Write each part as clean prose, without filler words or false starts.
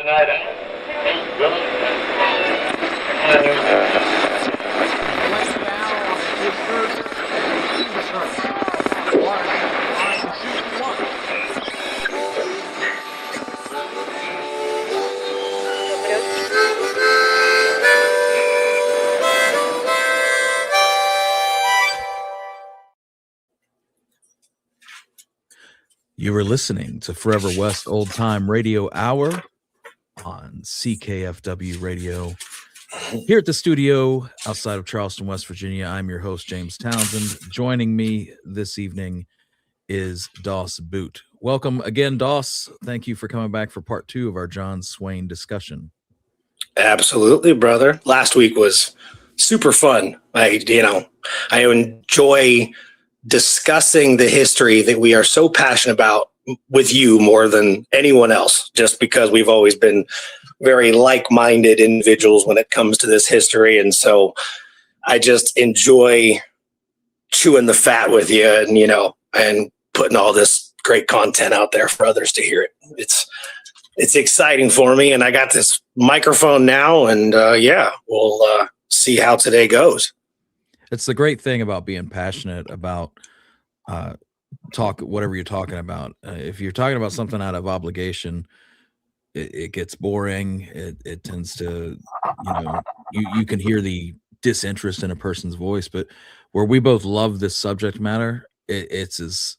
You were listening to Forever West Old Time Radio Hour on CKFW Radio. Here at the studio outside of Charleston, West Virginia, I'm your host, James Townsend. Joining me this evening is Doss Boot. Welcome again, Doss. Thank you for coming back for part 2 of our John Swain discussion. Absolutely, brother. Last week was super fun. I enjoy discussing the history that we are so passionate about with you more than anyone else, just because we've always been very like-minded individuals when it comes to this history. And so I just enjoy chewing the fat with you and putting all this great content out there for others to hear it. It's exciting for me. And I got this microphone now, and we'll see how today goes. It's the great thing about being passionate about whatever you're talking about. If you're talking about something out of obligation, it gets boring. It tends to, you can hear the disinterest in a person's voice. But where we both love this subject matter, it's as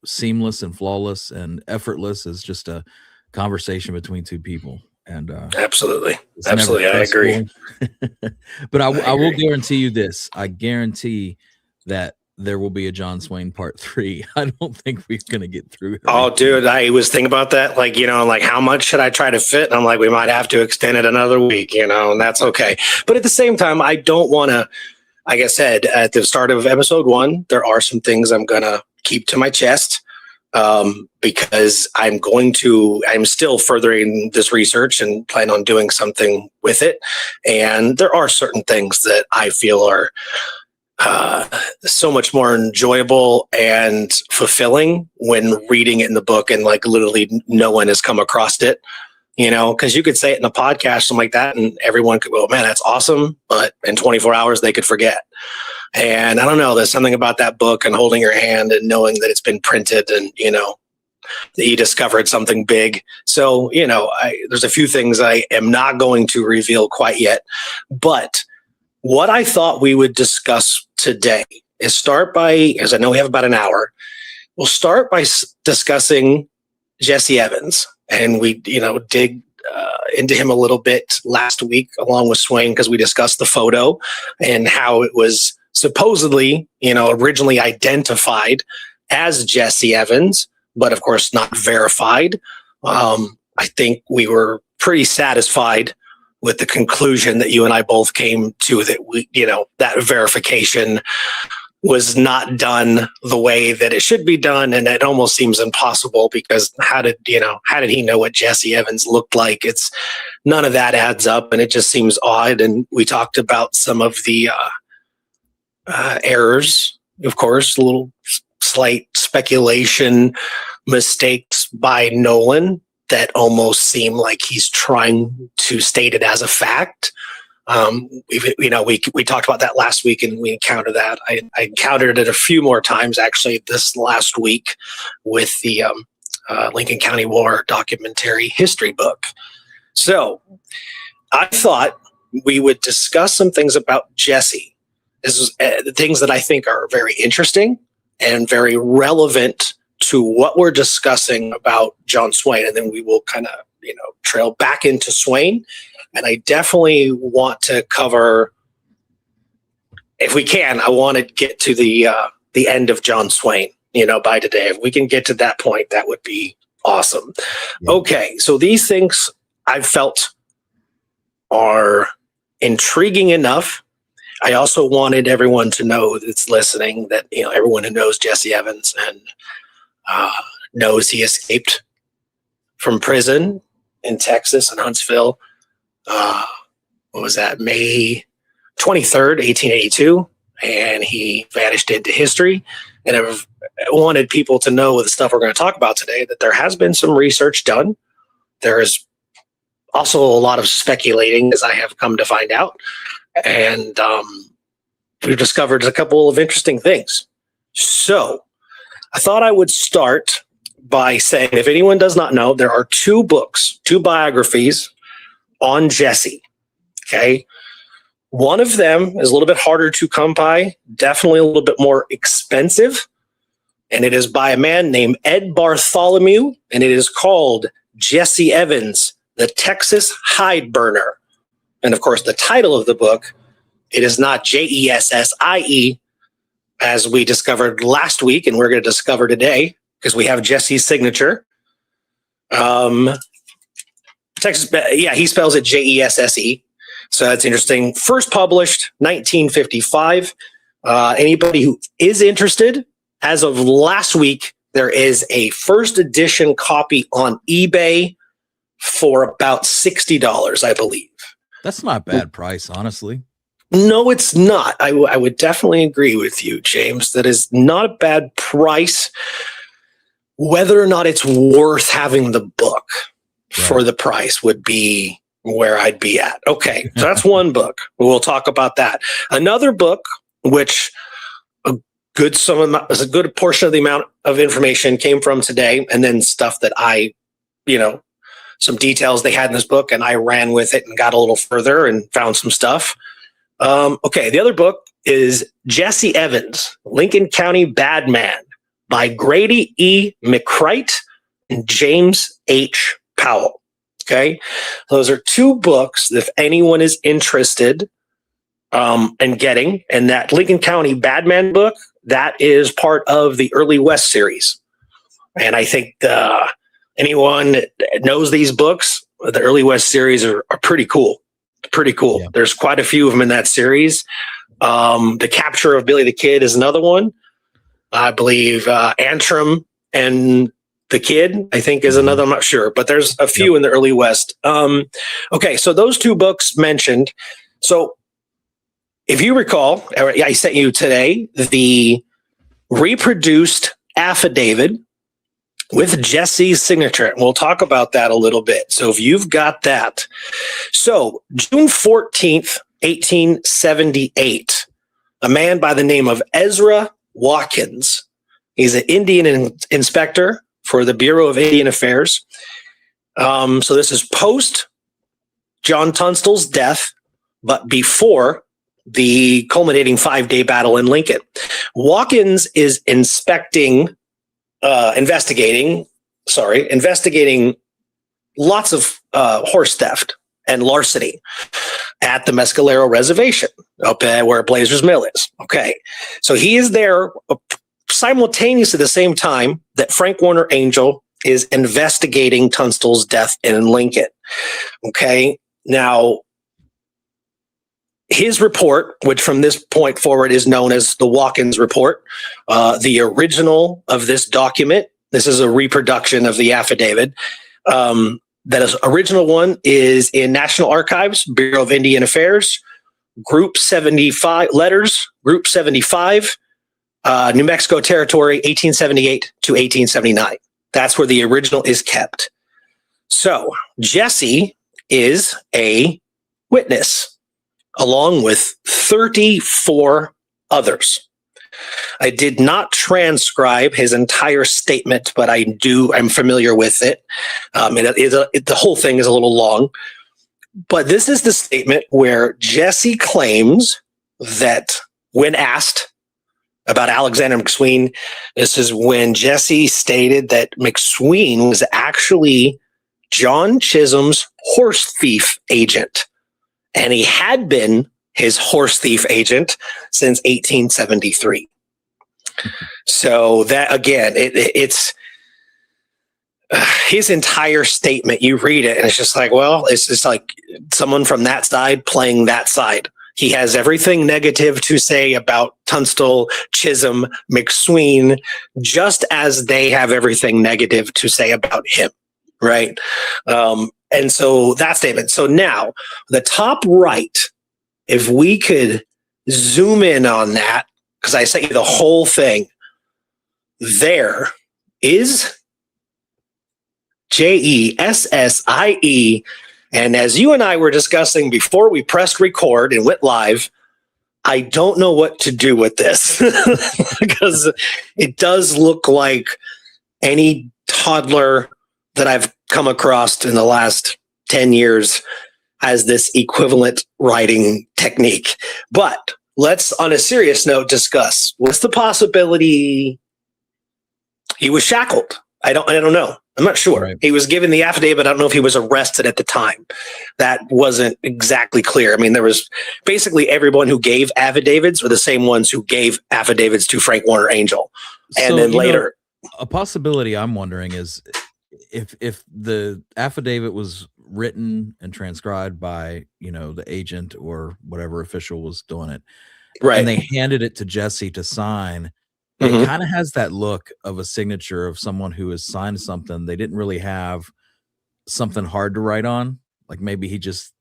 seamless and flawless and effortless as just a conversation between two people. And absolutely, I agree. But I will guarantee you this. I guarantee that there will be a John Swain part 3. I don't think we're going to get through it. Oh, dude, I was thinking about that. Like how much should I try to fit? And I'm like, we might have to extend it another week, and that's okay. But at the same time, I don't want to, like I said, at the start of episode 1, there are some things I'm going to keep to my chest. Because I'm still furthering this research and plan on doing something with it. And there are certain things that I feel are so much more enjoyable and fulfilling when reading it in the book and like literally no one has come across it, because you could say it in a podcast, something like that, and everyone could go, man, that's awesome. But in 24 hours, they could forget. And I don't know, there's something about that book and holding your hand and knowing that it's been printed and, that you discovered something big. So, there's a few things I am not going to reveal quite yet. But what I thought we would discuss today is start by, as I know we have about an hour, we'll start by discussing Jesse Evans. And we, dig into him a little bit last week along with Swain, because we discussed the photo and how it was supposedly, originally identified as Jesse Evans, but of course not verified. I think we were pretty satisfied with the conclusion that you and I both came to, that we, that verification was not done the way that it should be done. And it almost seems impossible, because how did he know what Jesse Evans looked like? It's none of that adds up, and it just seems odd. And we talked about some of the errors, of course, a little slight speculation, mistakes by Nolan that almost seem like he's trying to state it as a fact. We talked about that last week, and we encountered that. I encountered it a few more times actually this last week with the Lincoln County War documentary history book. So I thought we would discuss some things about Jesse. This is the things that I think are very interesting and very relevant to what we're discussing about John Swain. And then we will kind of, trail back into Swain. And I definitely want to cover, if we can, I want to get to the end of John Swain, by today. If we can get to that point, that would be awesome. Yeah. Okay. So these things I've felt are intriguing enough. I also wanted everyone to know that's listening that, everyone who knows Jesse Evans and knows he escaped from prison in Texas and Huntsville. What was that? May 23rd, 1882. And he vanished into history. And I've wanted people to know, with the stuff we're going to talk about today, that there has been some research done. There is also a lot of speculating, as I have come to find out. And we've discovered a couple of interesting things. So I thought I would start by saying, if anyone does not know, there are two books, two biographies on Jesse. Okay. One of them is a little bit harder to come by, definitely a little bit more expensive. And it is by a man named Ed Bartholomew, and it is called Jesse Evans, The Texas Hide Burner. And of course, the title of the book, it is not Jessie, as we discovered last week, and we're going to discover today, because we have Jesse's signature. Texas, yeah, he spells it Jesse. So that's interesting. First published 1955. Anybody who is interested, as of last week, there is a first edition copy on eBay for about $60, I believe. That's not a bad price, honestly. No, it's not. I would definitely agree with you, James. That is not a bad price. Whether or not it's worth having the book for the price would be where I'd be at. Okay, so that's one book. We'll talk about that. Another book, which a good portion of the amount of information came from today, and then stuff that I, some details they had in this book, and I ran with it and got a little further and found some stuff. Okay, the other book is Jesse Evans, Lincoln County Bad Man, by Grady E. McCrite and James H. Powell. Okay, those are two books if anyone is interested in getting. And that Lincoln County Bad Man book, that is part of the Early West series. And I think anyone that knows these books, the Early West series are pretty cool. Pretty cool. Yeah. There's quite a few of them in that series. The Capture of Billy the Kid is another one. I believe Antrim and the Kid, I think, is another. I'm not sure, but there's a few in the Early West. Okay, so those two books mentioned. So if you recall, I sent you today the reproduced affidavit with Jesse's signature. And we'll talk about that a little bit. So if you've got that. So June 14th, 1878, a man by the name of Ezra Watkins. He's an Indian inspector for the Bureau of Indian Affairs. So this is post John Tunstall's death, but before the culminating 5-day battle in Lincoln. Watkins is investigating lots of horse theft and larceny at the Mescalero Reservation up where Blazer's Mill is. Okay, so he is there simultaneously at the same time that Frank Warner Angel is investigating Tunstall's death in Lincoln. Okay, now his report, which from this point forward is known as the Watkins Report, the original of this document, this is a reproduction of the affidavit. That is original one is in National Archives, Bureau of Indian Affairs, Group 75 letters, Group 75, New Mexico Territory, 1878 to 1879. That's where the original is kept. So Jesse is a witness, along with 34 others. I did not transcribe his entire statement, but I'm familiar with it. The whole thing is a little long, but this is the statement where Jesse claims that when asked about Alexander McSween, this is when Jesse stated that McSween was actually John Chisholm's horse thief agent, and he had been his horse thief agent since 1873. So that, again, it's his entire statement. You read it and it's just like, well, it's just like someone from that side playing that side. He has everything negative to say about Tunstall, Chisholm, McSween, just as they have everything negative to say about him, right? And so that statement. So now, the top right, if we could zoom in on that, because I sent you the whole thing, there is Jesse And as you and I were discussing before we pressed record and went live, I don't know what to do with this because it does look like any toddler that I've come across in the last 10 years has this equivalent writing technique. But let's, on a serious note, discuss what's the possibility he was shackled. I don't know. I'm not sure. Right. He was given the affidavit. I don't know if he was arrested at the time. That wasn't exactly clear. I mean, there was basically everyone who gave affidavits were the same ones who gave affidavits to Frank Warner Angel. And So, then later, a possibility I'm wondering is if the affidavit was written and transcribed by, the agent or whatever official was doing it, right. and they handed it to Jesse to sign, Mhm. it kind of has that look of a signature of someone who has signed something. They didn't really have something hard to write on. Like maybe he just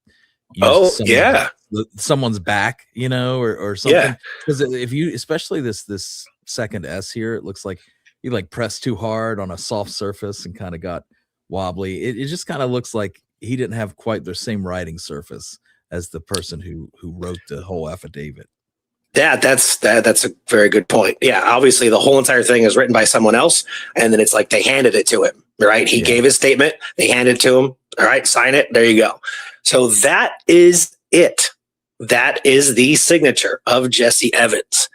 used someone's back, or something. Yeah. Because if you, especially this second S here, it looks like he like pressed too hard on a soft surface and kind of got wobbly. It just kind of looks like he didn't have quite the same writing surface as the person who wrote the whole affidavit. Yeah, that's a very good point. Yeah, obviously the whole entire thing is written by someone else, and then it's like they handed it to him, right? He gave his statement, they handed it to him. All right, sign it. There you go. So that is it. That is the signature of Jesse Evans.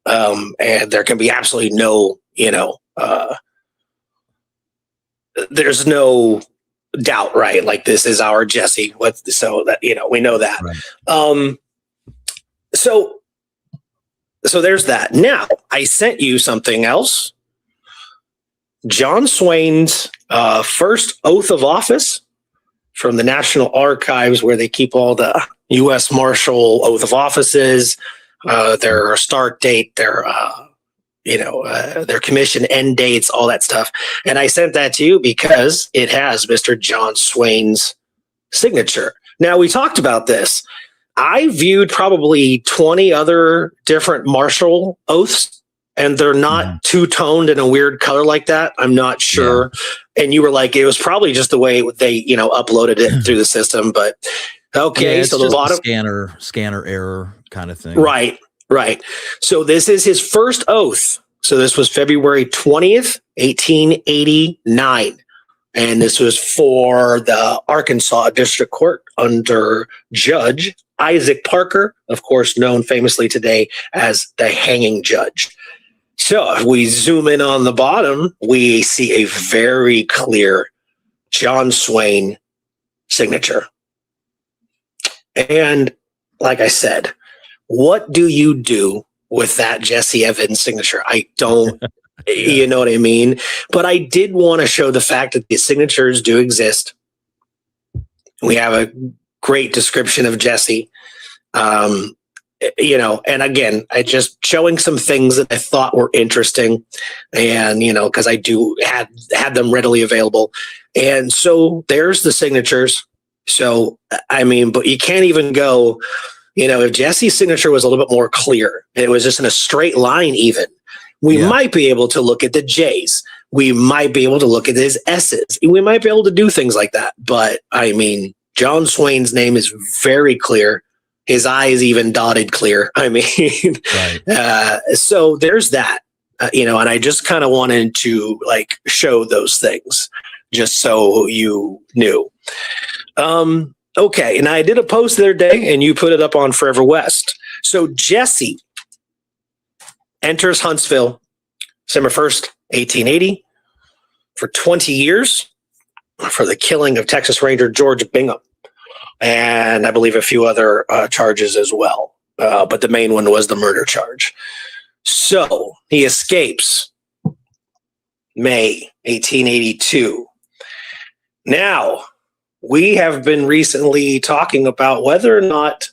And there can be absolutely no, there's no doubt, right? Like this is our Jesse. So that, we know that. Right. So there's that. Now, I sent you something else. John Swain's first oath of office from the National Archives, where they keep all the U.S. Marshal oath of offices, their start date, their commission end dates, all that stuff. And I sent that to you because it has Mr. John Swain's signature. Now, we talked about this. I viewed probably 20 other different Marshal oaths, and they're not two-toned in a weird color like that. I'm not sure. Yeah. And you were like, it was probably just the way they, uploaded it through the system. But okay, it's so the bottom scanner error kind of thing. Right. So this is his first oath. So this was February 20th, 1889. And this was for the Arkansas District Court under Judge Isaac Parker, of course, known famously today as the hanging judge. So if we zoom in on the bottom, we see a very clear John Swain signature. And like I said, what do you do with that Jesse Evans signature? I don't, you know what I mean? But I did want to show the fact that the signatures do exist. We have a great description of Jesse. And again, I just showing some things that I thought were interesting, and because I had them readily available, and so there's the signatures. So I mean, but you can't even go, if Jesse's signature was a little bit more clear, it was just in a straight line, even we might be able to look at the J's. We might be able to look at his S's. We might be able to do things like that. But I mean, John Swain's name is very clear. His I is even dotted clear. I mean, right. So there's that, and I just kind of wanted to show those things just so you knew. Okay. And I did a post the other day and you put it up on Forever West. So Jesse enters Huntsville December 1st, 1880 for 20 years for the killing of Texas Ranger George Bingham. And I believe a few other charges as well. But the main one was the murder charge. So he escapes May 1882. Now, we have been recently talking about whether or not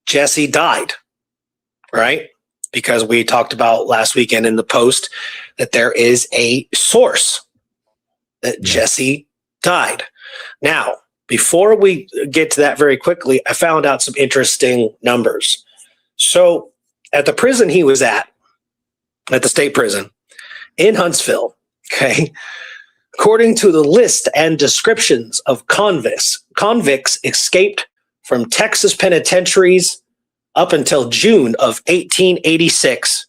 Jesse died, right? Because we talked about last weekend in the post that there is a source that Jesse died. Now, before we get to that very quickly, I found out some interesting numbers. So at the prison he was at the state prison in Huntsville, okay, According to the list and descriptions of convicts escaped from Texas penitentiaries up until June of 1886,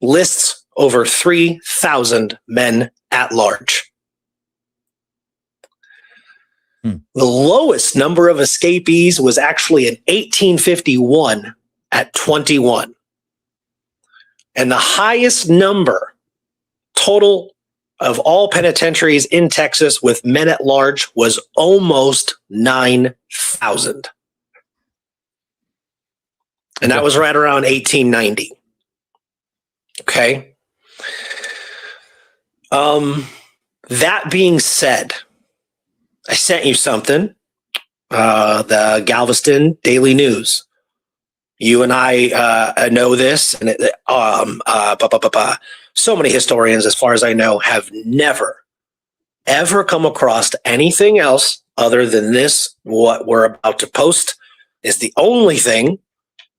lists over 3,000 men at large. The lowest number of escapees was actually in 1851 at 21. And the highest number total of all penitentiaries in Texas with men at large was almost 9,000. And that was right around 1890. Okay. That being said, I sent you something, the Galveston Daily News. You and I know this, and so many historians, as far as I know, have never, ever come across anything else other than this. What we're about to post is the only thing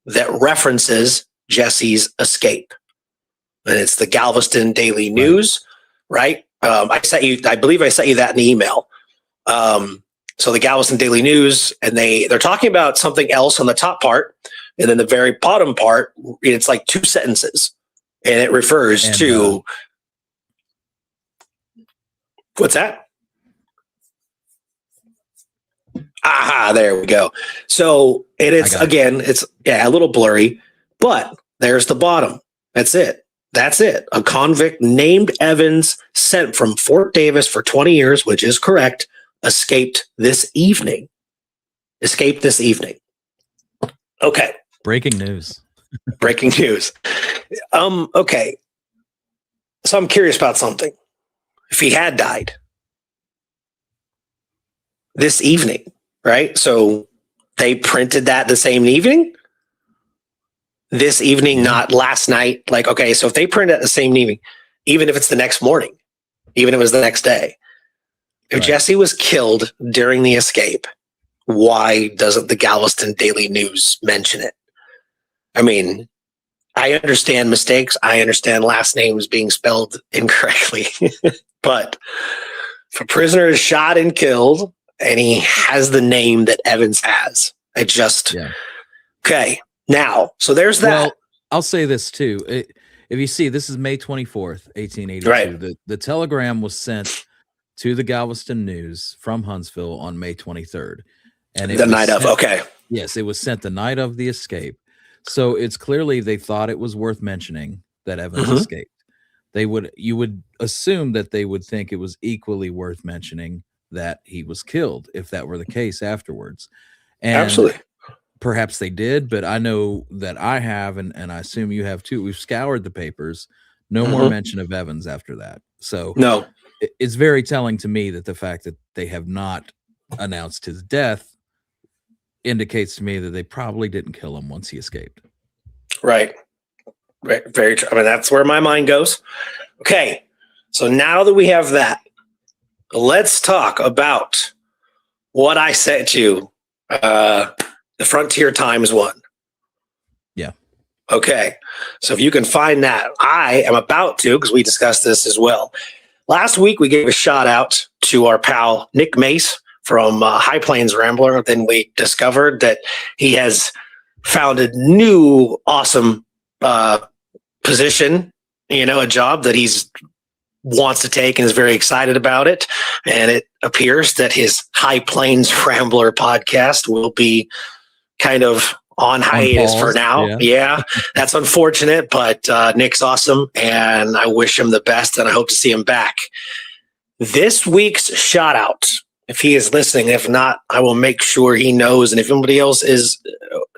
that references Jesse's escape. And it's the Galveston Daily News, right? I believe I sent you that in the email. So the Galveston Daily News, and they're talking about something else on the top part, and then the very bottom part, it's like 2 sentences, and it refers to what's that? Aha, there we go. So it's a little blurry, but there's the bottom. That's it. A convict named Evans, sent from Fort Davis for 20 years, which is correct, escaped this evening. Okay. Breaking news. Breaking news. Okay. So I'm curious about something. If he had died this evening, right? So they printed that the same evening? This evening, not last night. Like, okay, so if they print it the same evening, even if it's the next morning, even if it was the next day, if Jesse was killed during the escape, why doesn't the Galveston Daily News mention it? I mean, I understand mistakes. I understand last names being spelled incorrectly. But if a prisoner is shot and killed and he has the name that Evans has, okay. Now, so there's that. Well, I'll say this too. If you see, this is May 24th, 1882. Right. The telegram was sent to the Galveston News from Huntsville on May 23rd. And the night of, okay. Yes, it was sent the night of the escape. So it's clearly they thought it was worth mentioning that Evans escaped. You would assume that they would think it was equally worth mentioning that he was killed if that were the case afterwards. And absolutely. Perhaps they did, but I know that I have, and I assume you have too. We've scoured the papers. No more mention of Evans after that. So no, it's very telling to me that the fact that they have not announced his death indicates to me that they probably didn't kill him once he escaped. Right. Very true. I mean, that's where my mind goes. Okay. So now that we have that, let's talk about what I sent you, the Frontier Times one. Yeah. Okay. So if you can find that, I am about to, because we discussed this as well. Last week, we gave a shout out to our pal, Nick Mace from High Plains Rambler. Then we discovered that he has found a new awesome position, a job that he's wants to take and is very excited about it. And it appears that his High Plains Rambler podcast will be kind of on hiatus for now. Yeah, that's unfortunate, but Nick's awesome and I wish him the best and I hope to see him back. This week's shout out, if he is listening, if not, I will make sure he knows. And if anybody else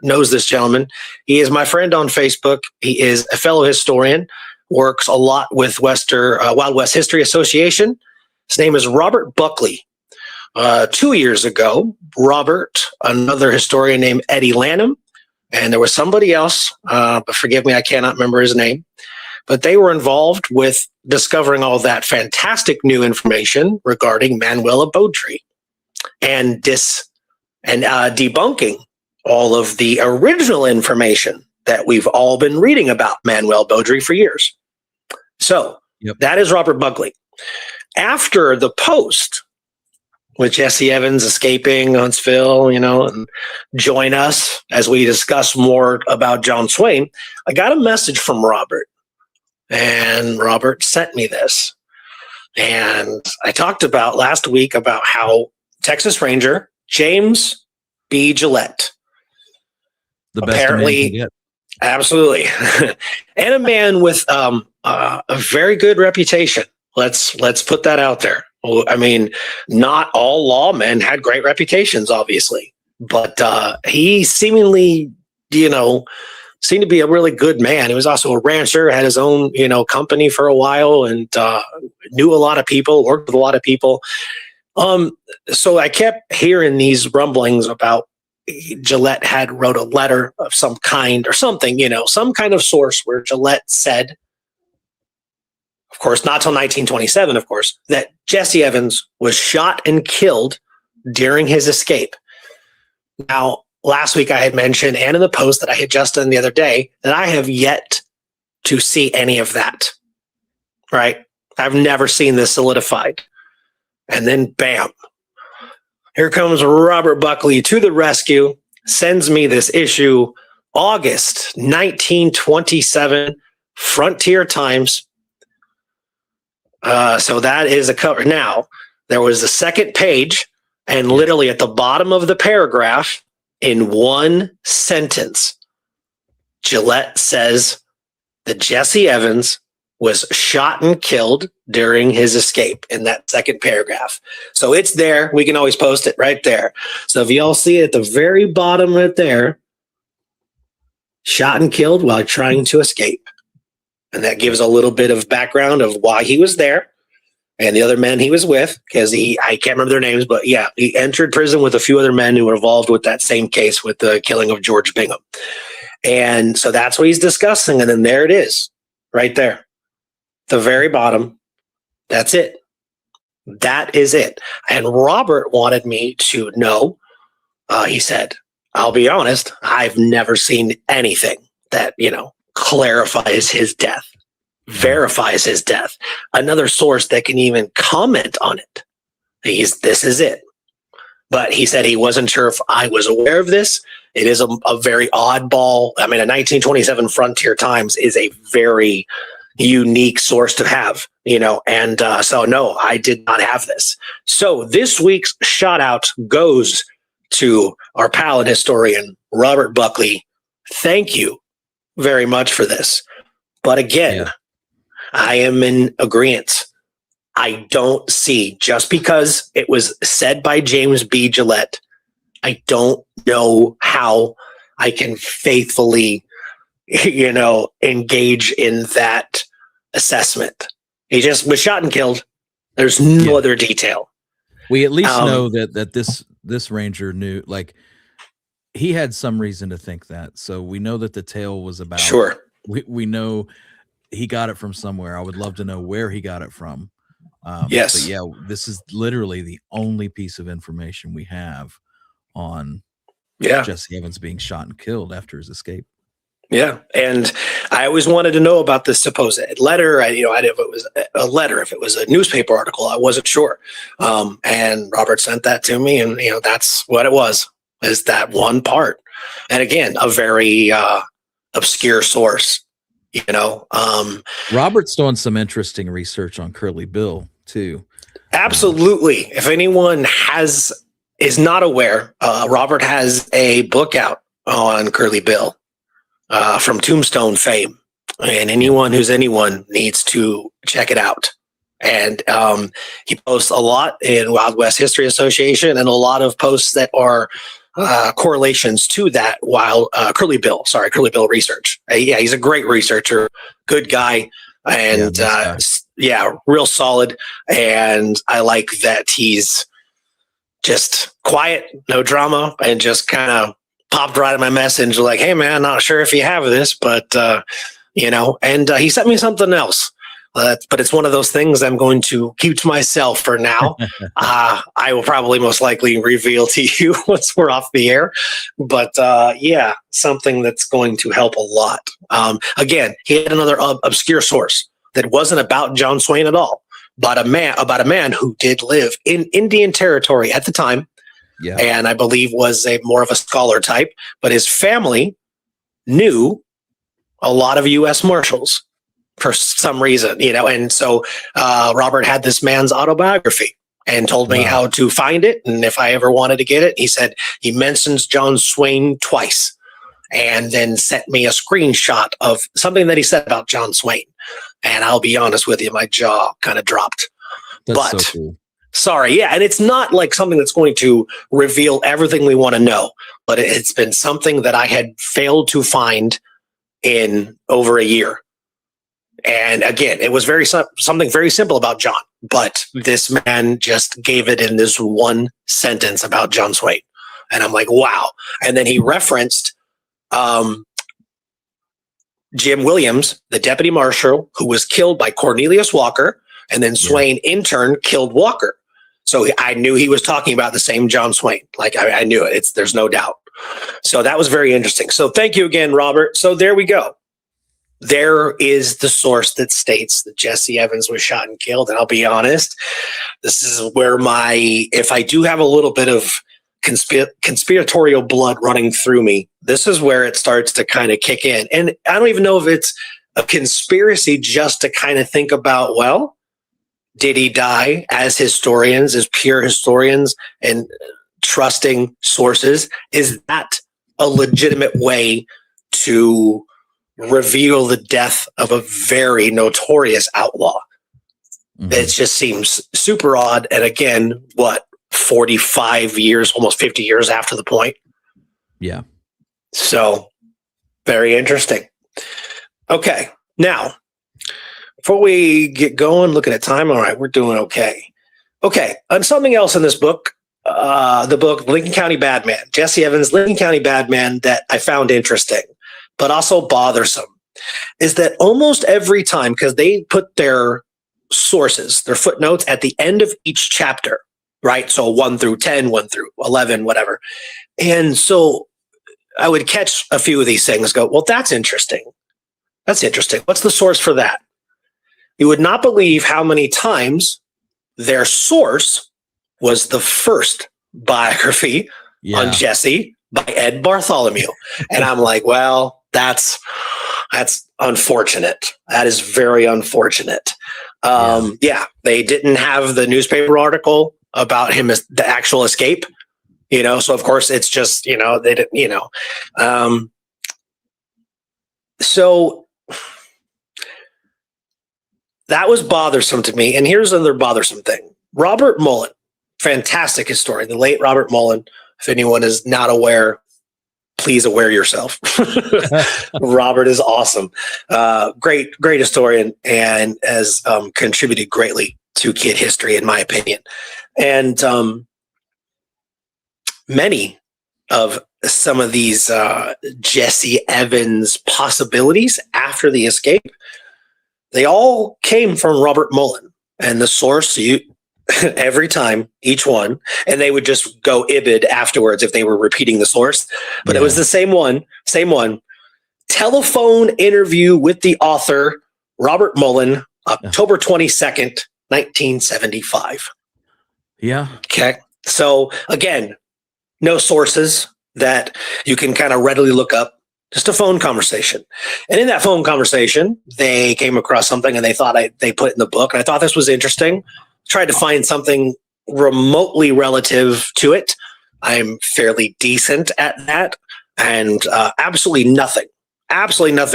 knows this gentleman, he is my friend on Facebook. He is a fellow historian, works a lot with Wild West History Association. His name is Robert Buckley. 2 years ago, Robert, another historian named Eddie Lanham, and there was somebody else, but forgive me, I cannot remember his name, but they were involved with discovering all that fantastic new information regarding Manuela Beaudry and debunking all of the original information that we've all been reading about Manuel Beaudry for years. So that is Robert Buckley. after the post with Jesse Evans escaping Huntsville, and join us as we discuss more about John Swain, I got a message from Robert, and Robert sent me this. And I talked about last week about how Texas Ranger James B. Gillette, The best apparently, man can get. absolutely, and a man with a very good reputation. Let's put that out there. I mean, not all lawmen had great reputations, obviously, but he seemingly, seemed to be a really good man. He was also a rancher, had his own, company for a while, and knew a lot of people, worked with a lot of people. So I kept hearing these rumblings about Gillette had wrote a letter of some kind or something, some kind of source where Gillette said, of course, not till 1927, of course, that Jesse Evans was shot and killed during his escape. Now, last week I had mentioned, and in the post that I had just done the other day, that I have yet to see any of that, right? I've never seen this solidified. And then, bam, here comes Robert Buckley to the rescue, sends me this issue, August 1927, Frontier Times. So that is a cover. Now, there was the second page, and literally at the bottom of the paragraph, in one sentence, Gillette says that Jesse Evans was shot and killed during his escape in that second paragraph. So it's there. We can always post it right there. So if you all see it at the very bottom right there, shot and killed while trying to escape. And that gives a little bit of background of why he was there and the other men he was with, because I can't remember their names, but yeah, he entered prison with a few other men who were involved with that same case with the killing of George Bingham. And so that's what he's discussing. And then there it is, right there, the very bottom. That's it. That is it. And Robert wanted me to know, he said, I'll be honest, I've never seen anything that, clarifies his death, verifies his death. Another source that can even comment on it. This is it. But he said he wasn't sure if I was aware of this. It is a very oddball. I mean, a 1927 Frontier Times is a very unique source to have, and so no, I did not have this. So this week's shout out goes to our pal and historian, Robert Buckley. Thank you very much for this. But again, I am in agreement. I don't see, just because it was said by James B. Gillette, I don't know how I can faithfully, engage in that assessment. He just was shot and killed. There's no other detail. We at least know that this ranger knew, like, he had some reason to think that. So we know that the tale was about. Sure. We know he got it from somewhere. I would love to know where he got it from. Yes. But yeah, this is literally the only piece of information we have on Jesse Evans being shot and killed after his escape. Yeah. And I always wanted to know about this supposed letter. If it was a letter, if it was a newspaper article, I wasn't sure. And Robert sent that to me, and, that's what it was, is that one part. And again, a very obscure source, Robert's doing some interesting research on Curly Bill too. Absolutely. If anyone is not aware, Robert has a book out on Curly Bill. From Tombstone fame, and anyone needs to check it out. And he posts a lot in Wild West History Association, and a lot of posts that are correlations to that. While Curly Bill research. He's a great researcher, good guy, and real solid. And I like that he's just quiet, no drama, and just kind of popped right in my message like, hey man, not sure if you have this, but and he sent me something else. But it's one of those things I'm going to keep to myself for now. I will probably most likely reveal to you once we're off the air. But something that's going to help a lot. Again, he had another obscure source that wasn't about John Swain at all, about a man who did live in Indian Territory at the time, and I believe was more of a scholar type, but his family knew a lot of U.S. Marshals for some reason, and so Robert had this man's autobiography and told me how to find it, and if I ever wanted to get it, he said he mentions John Swain twice, and then sent me a screenshot of something that he said about John Swain. And I'll be honest with you, my jaw kind of dropped. That's so cool. Sorry, yeah, and it's not like something that's going to reveal everything we want to know, but it's been something that I had failed to find in over a year. And again, it was something very simple about John, but this man just gave it in this one sentence about John Swain. And I'm like, wow. And then he referenced Jim Williams, the deputy marshal, who was killed by Cornelius Walker, and then Swain in turn killed Walker. So I knew he was talking about the same John Swain. Like I knew it. There's no doubt. So that was very interesting. So thank you again, Robert. So there we go. There is the source that states that Jesse Evans was shot and killed. And I'll be honest, this is where if I do have a little bit of conspiratorial blood running through me, this is where it starts to kind of kick in. And I don't even know if it's a conspiracy just to kind of think about, well, did he die? As historians, as pure historians and trusting sources, is that a legitimate way to reveal the death of a very notorious outlaw? It just seems super odd. And again, 45 years, almost 50 years after the point. Yeah. So very interesting. Okay. Now, before we get going, looking at time, all right, we're doing okay. Okay. And something else in this book, the book Lincoln County Badman, Jesse Evans, Lincoln County Badman, that I found interesting, but also bothersome, is that almost every time, because they put their sources, their footnotes at the end of each chapter, right? So 1 through 10, 1 through 11, whatever. And so I would catch a few of these things, go, well, that's interesting. That's interesting. What's the source for that? You would not believe how many times their source was the first biography on Jesse by Ed Bartholomew. And I'm like, well, that's unfortunate. That is very unfortunate. They didn't have the newspaper article about him as the actual escape, so of course it's just, they didn't, so that was bothersome to me. And here's another bothersome thing. Robert Mullen, fantastic historian, the late Robert Mullen. If anyone is not aware, please aware yourself. Robert is awesome. Great historian, and has contributed greatly to kid history, in my opinion. And many of some of these Jesse Evans possibilities after the escape, they all came from Robert Mullen. And the source, every time, each one, and they would just go ibid afterwards if they were repeating the source. But it was the same one. Telephone interview with the author, Robert Mullen, October 22nd, 1975. Yeah. Okay. So again, no sources that you can kind of readily look up, just a phone conversation. And in that phone conversation, they came across something and they thought they put it in the book. And I thought this was interesting. Tried to find something remotely relative to it. I'm fairly decent at that, and absolutely nothing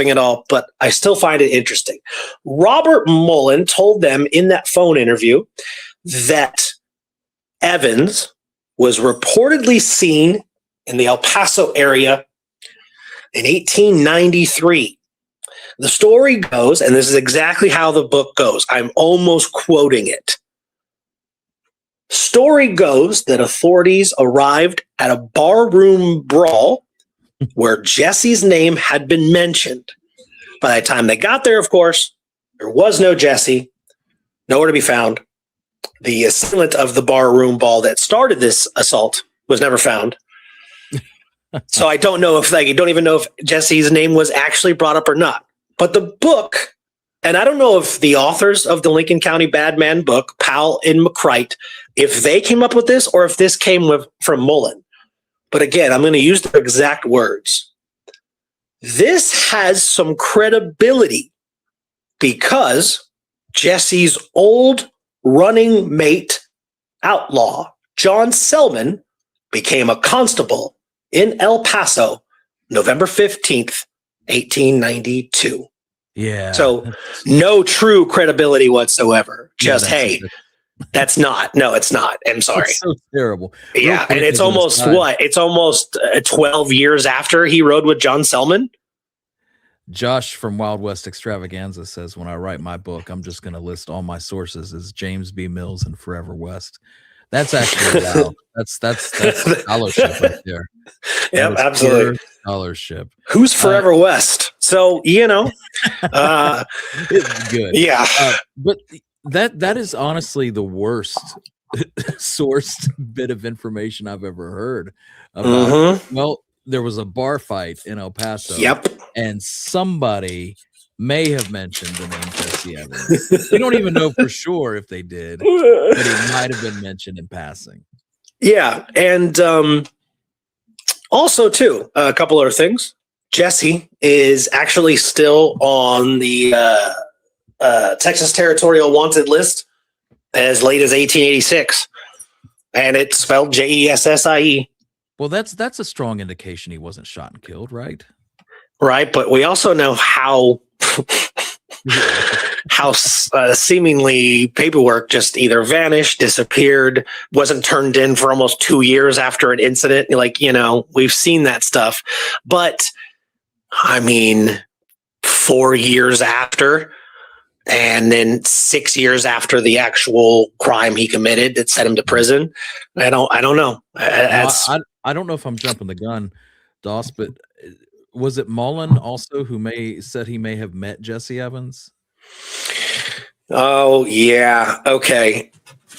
at all, but I still find it interesting. Robert Mullen told them in that phone interview that Evans was reportedly seen in the El Paso area in 1893. The story goes, and this is exactly how the book goes, I'm almost quoting it. Story goes that authorities arrived at a barroom brawl where Jesse's name had been mentioned. By the time they got there, of course, there was no Jesse, nowhere to be found. The assailant of the barroom brawl that started this assault was never found. So I don't know if, you don't even know if Jesse's name was actually brought up or not. But the book And I don't know if the authors of the Lincoln County Bad Man book, Powell and McCrite, if they came up with this or if this came from Mullen. But again, I'm going to use their exact words. This has some credibility because Jesse's old running mate, outlaw, John Selman, became a constable in El Paso, November 15th, 1892. Yeah. So no true credibility whatsoever. Just, hey, that's not. No, it's not. I'm sorry. It's so terrible. Yeah. And it's almost what? It's almost 12 years after he rode with John Selman. Josh from Wild West Extravaganza says, when I write my book, I'm just going to list all my sources as James B. Mills and Forever West. That's actually loud. That's scholarship right there. Yep, absolutely. Scholarship. Who's Forever West? So, it's good. Yeah. But that is honestly the worst sourced bit of information I've ever heard about. Well, there was a bar fight in El Paso. Yep. And somebody may have mentioned the name Jesse Evans. We don't even know for sure if they did, but it might have been mentioned in passing. Yeah. And also, too, a couple other things. Jesse is actually still on the Texas Territorial Wanted list as late as 1886. And it's spelled Jessie. Well, that's a strong indication he wasn't shot and killed, right? Right. But we also know how seemingly paperwork just either vanished, disappeared, wasn't turned in for almost 2 years after an incident. Like, we've seen that stuff. But I mean, 4 years after, and then 6 years after the actual crime he committed that sent him to prison. I don't know. I don't know if I'm jumping the gun, Doss, but was it Mullen also who said he may have met Jesse Evans? Oh, yeah. Okay.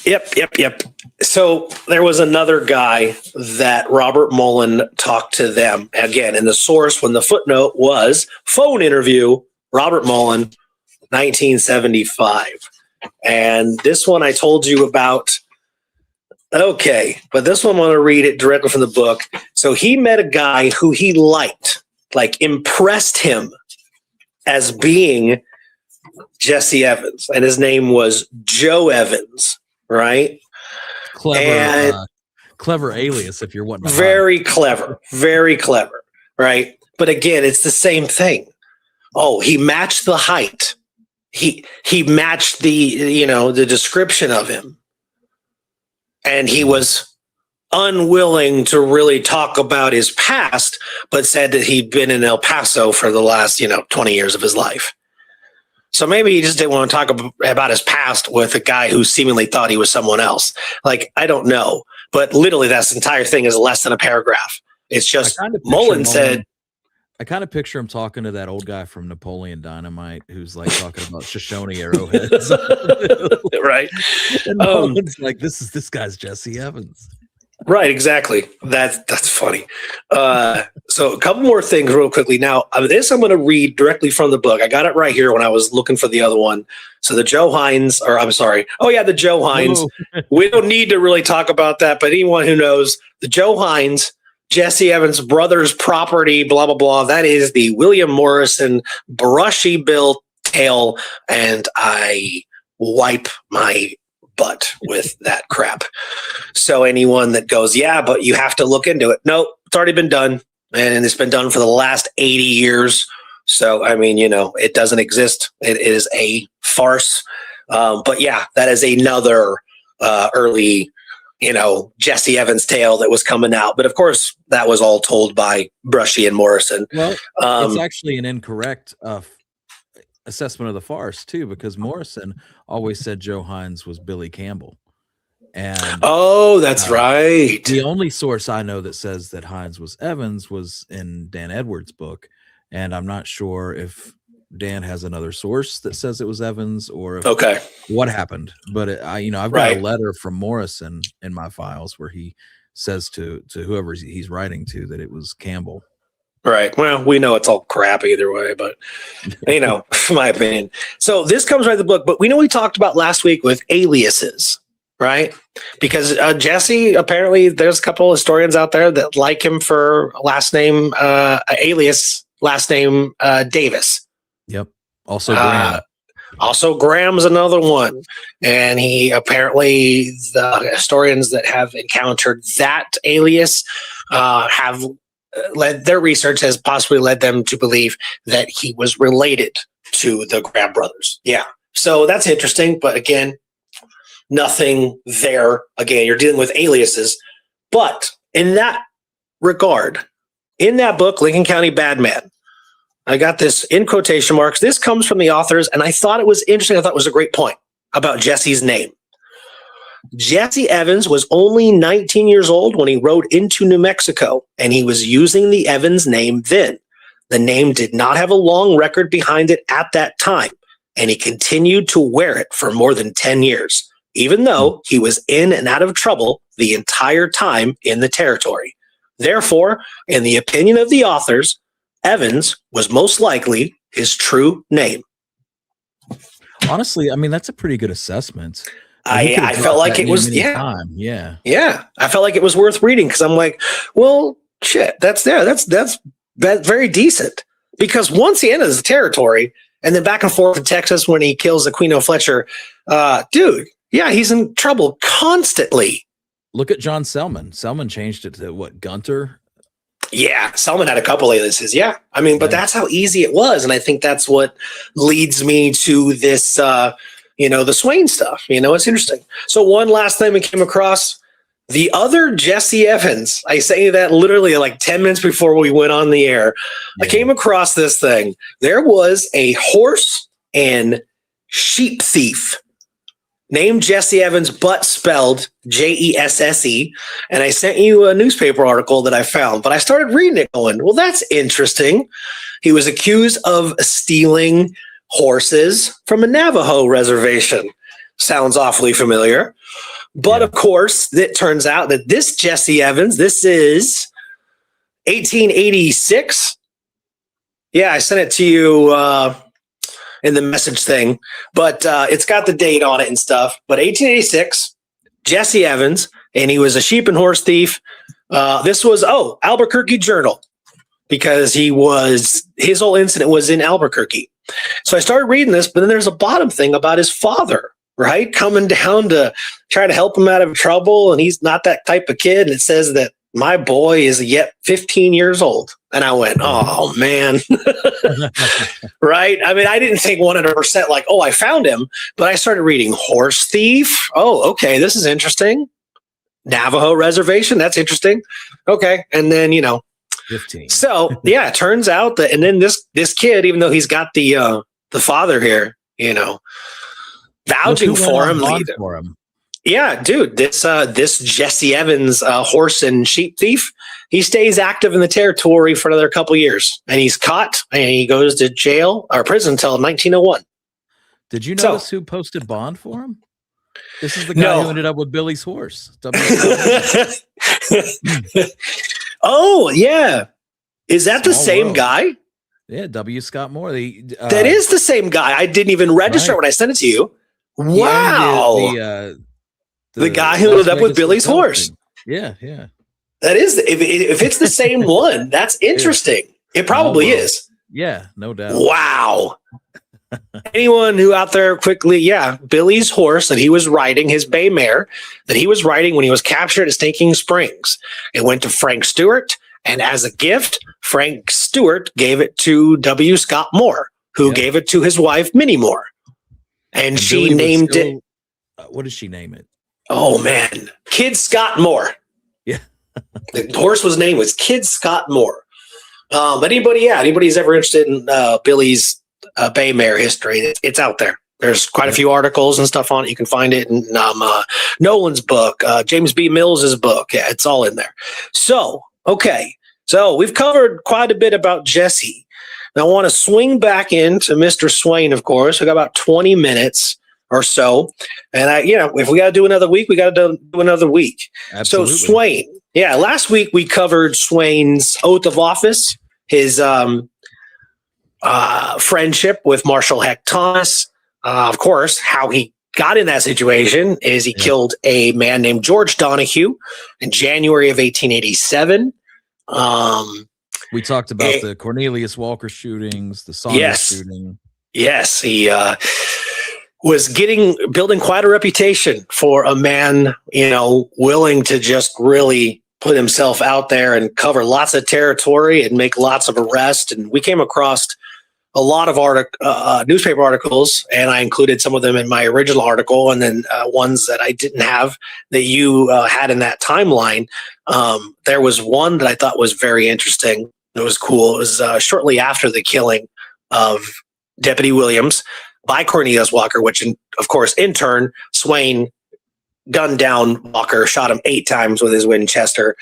Yep. So there was another guy that Robert Mullen talked to them. Again, in the source, when the footnote was phone interview, Robert Mullen, 1975. And this one I told you about. Okay, but this one I want to read it directly from the book. So he met a guy who he liked, like impressed him as being Jesse Evans. And his name was Joe Evans, right? Clever alias if you're wanting to very clever, right? But again, it's the same thing. Oh, he matched the height. He matched the description of him. And he was unwilling to really talk about his past, but said that he'd been in El Paso for the last, 20 years of his life. So maybe he just didn't want to talk about his past with a guy who seemingly thought he was someone else. Like, I don't know. But literally, that entire thing is less than a paragraph. It's just Mullen said. I kind of picture him talking to that old guy from Napoleon Dynamite who's like talking about Shoshone arrowheads. Right. And Mullen's like, this guy's Jesse Evans. Right, exactly. That's funny. So a couple more things real quickly. Now, this I'm going to read directly from the book. I got it right here when I was looking for the other one. So the Joe Hines, the Joe Hines. We don't need to really talk about that, but anyone who knows, the Joe Hines, Jesse Evans' brother's property, blah, blah, blah. That is the William Morrison brushy bill tail, and I wipe my butt with that crap. So anyone that goes, yeah, but you have to look into it. Nope, it's already been done, and it's been done for the last 80 years. So, I mean, it doesn't exist. It is a farce. But yeah, that is another early Jesse Evans tale that was coming out. But of course, that was all told by Brushy and Morrison. Well, it's actually an incorrect assessment of the farce, too, because Morrison always said Joe Hines was Billy Campbell. And that's right. The only source I know that says that Hines was Evans was in Dan Edwards' book. And I'm not sure if Dan has another source that says it was Evans or what happened. But I've got a letter from Morrison in my files where he says to whoever he's writing to that it was Campbell. Right. Well, we know it's all crap either way, but my opinion. So this comes right in the book, but we know we talked about last week with aliases, right? Because Jesse, apparently there's a couple of historians out there that like him for last name alias, last name Davis. Yep. Also Graham. Also, Graham's another one. And he apparently, the historians that have encountered that alias have led their research has possibly led them to believe that he was related to the Graham brothers. Yeah. So that's interesting. But again, nothing there. Again, you're dealing with aliases. But in that regard, in that book, Lincoln County Bad Man, I got this in quotation marks. This comes from the authors, and I thought it was interesting. I thought it was a great point about Jesse's name. Jesse Evans was only 19 years old when he rode into New Mexico, and he was using the Evans name then. The name did not have a long record behind it at that time, and he continued to wear it for more than 10 years, even though he was in and out of trouble the entire time in the territory. Therefore, in the opinion of the authors, Evans was most likely his true name. Honestly, I mean, that's a pretty good assessment. I felt like it was, yeah. Yeah. I felt like it was worth reading because I'm like, well, shit, that's there. That's very decent. Because once he enters the territory and then back and forth in Texas when he kills Aquino Fletcher, dude, yeah, he's in trouble constantly. Look at John Selman. Selman changed it to what, Gunter? Yeah, Selman had a couple aliases. Yeah. I mean, but that's how easy it was. And I think that's what leads me to this, the Swain stuff. It's interesting. So one last thing we came across, the other Jesse Evans, I say that literally like 10 minutes before we went on the air. Yeah. I came across this thing. There was a horse and sheep thief named Jesse Evans, but spelled Jesse. And I sent you a newspaper article that I found, but I started reading it going, well, that's interesting. He was accused of stealing horses from a Navajo reservation. Sounds awfully familiar. But of course, it turns out that this Jesse Evans, this is 1886. Yeah, I sent it to you in the message thing, but it's got the date on it and stuff. But 1886, Jesse Evans, and he was a sheep and horse thief. This was, Albuquerque Journal, because his whole incident was in Albuquerque. So I started reading this, but then there's a bottom thing about his father, right? Coming down to try to help him out of trouble. And he's not that type of kid. And it says that my boy is yet 15 years old. And I went, oh, man. Right? I mean, I didn't think 100% like, I found him. But I started reading horse thief. Oh, okay. This is interesting. Navajo reservation. That's interesting. Okay. And then, 15. So, yeah, it turns out that, and then this kid, even though he's got the father here, vouching for him. Yeah, dude, this Jesse Evans, horse and sheep thief, he stays active in the territory for another couple years, and he's caught and he goes to jail or prison until 1901. Did you notice who posted bond for him? This is the guy who ended up with Billy's horse. Oh, yeah. Is that the same guy? Yeah, W. Scott Moore. That is the same guy. I didn't even register when I sent it to you. Wow. The guy who ended up with Billy's horse. Yeah. That is, if it's the same one, that's interesting. It probably is. Yeah, no doubt. Wow. Anyone who out there quickly, Billy's horse that he was riding, his bay mare that he was riding when he was captured at Stinking Springs. It went to Frank Stewart, and as a gift, Frank Stewart gave it to W. Scott Moore, who gave it to his wife, Minnie Moore. And she named it. What did she name it? Oh, man. Kid Scott Moore. Yeah. The horse name was Kid Scott Moore. Anybody's ever interested in Billy's bay mare history, it's out there. There's quite a few articles and stuff on it. You can find it in Nolan's book, James B. Mills's book. Yeah, it's all in there. So, okay. So we've covered quite a bit about Jesse. Now I want to swing back into Mr. Swain, of course. We got about 20 minutes or so. And if we got to do another week, we got to do another week. Absolutely. So Swain. Yeah, last week we covered Swain's oath of office his friendship with Marshal Heck Thomas. Of course, how he got in that situation is he killed a man named George Donahue in January of 1887. We talked about the Cornelius Walker shootings, the Saunders shooting. Yes, he was building quite a reputation for a man, willing to just really put himself out there and cover lots of territory and make lots of arrests. And we came across a lot of newspaper articles, and I included some of them in my original article, and then ones that I didn't have that you had in that timeline. There was one that I thought was very interesting. It was cool. It was shortly after the killing of Deputy Williams by Cornelius Walker, which, of course, in turn, Swain gunned down Walker, shot him 8 times with his Winchester.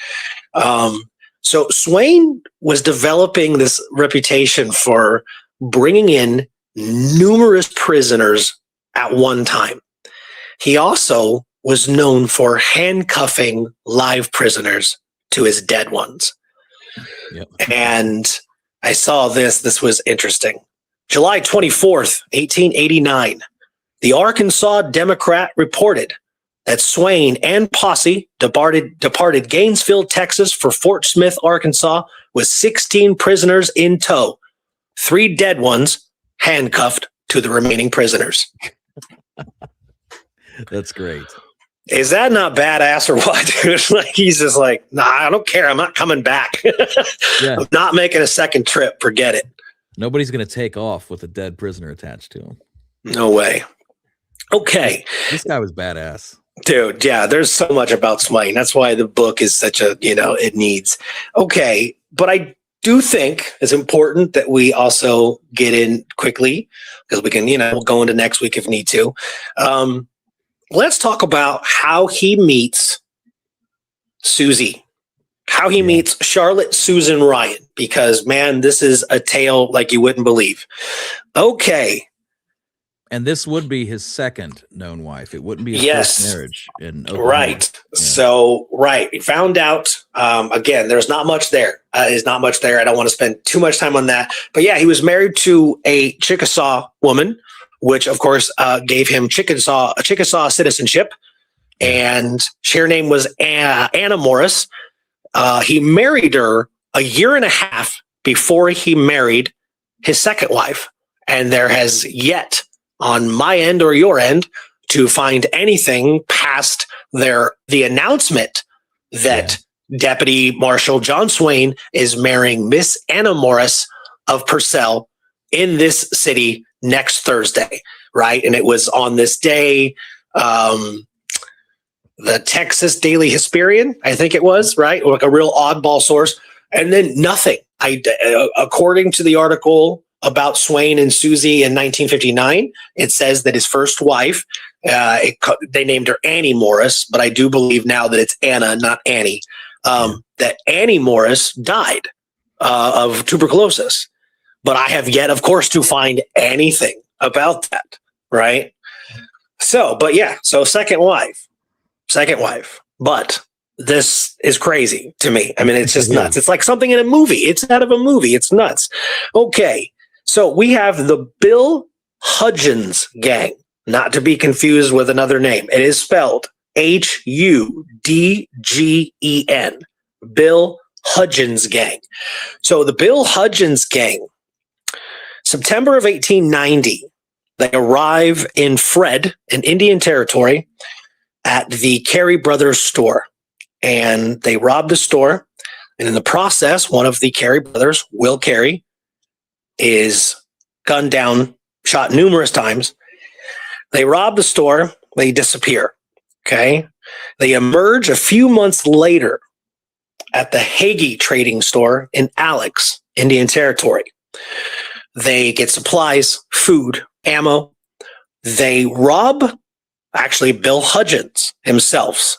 So Swain was developing this reputation for bringing in numerous prisoners at one time. He also was known for handcuffing live prisoners to his dead ones. Yep. And I saw this. This was interesting. July 24th, 1889, the Arkansas Democrat reported that Swain and posse departed Gainesville, Texas for Fort Smith, Arkansas, with 16 prisoners in tow, 3 dead ones handcuffed to the remaining prisoners. That's great. Is that not badass or what, dude? Like, he's just like, nah, I don't care. I'm not coming back. Yeah. I'm not making a second trip. Forget it. Nobody's going to take off with a dead prisoner attached to him. No way. Okay. This guy was badass. Dude, yeah, there's so much about Swain. That's why the book is such a, it needs. Okay. But I do think it's important that we also get in quickly, because we can, we'll go into next week if need to. Let's talk about how he meets Susie, how he meets Charlotte Susan Ryan, because, man, this is a tale like you wouldn't believe. Okay. And this would be his second known wife. It wouldn't be his first marriage. Right. Yeah. So, he found out, again, there's not much there. There's not much there. I don't want to spend too much time on that. But yeah, he was married to a Chickasaw woman, which of course gave him Chickasaw citizenship. And her name was Anna Morris. He married her a year and a half before he married his second wife. And there has yet, on my end or your end, to find anything past the announcement that Deputy Marshal John Swain is marrying Miss Anna Morris of Purcell in this city next Thursday, right? And it was on this day, the Texas Daily Hesperian, I think it was, right? Like a real oddball source. And then nothing. According to the article about Swain and Susie in 1959, it says that his first wife, they named her Annie Morris, but I do believe now that it's Anna, not Annie, that Annie Morris died of tuberculosis. But I have yet, of course, to find anything about that, right? So second wife. But this is crazy to me. I mean, it's just nuts. It's like something in a movie. It's out of a movie. It's nuts. Okay. So we have the Bill Hudgens gang, not to be confused with another name. It is spelled Hudgen, Bill Hudgens gang. So the Bill Hudgens gang, September of 1890, they arrive in Fred, in Indian Territory, at the Carey Brothers store. And they rob the store. And in the process, one of the Carey brothers, Will Carey, is gunned down, shot numerous times. They rob the store. They disappear. Okay. They emerge a few months later at the Hagee trading store in Alex, Indian Territory. They get supplies, food, ammo. They rob, actually, Bill Hudgens himself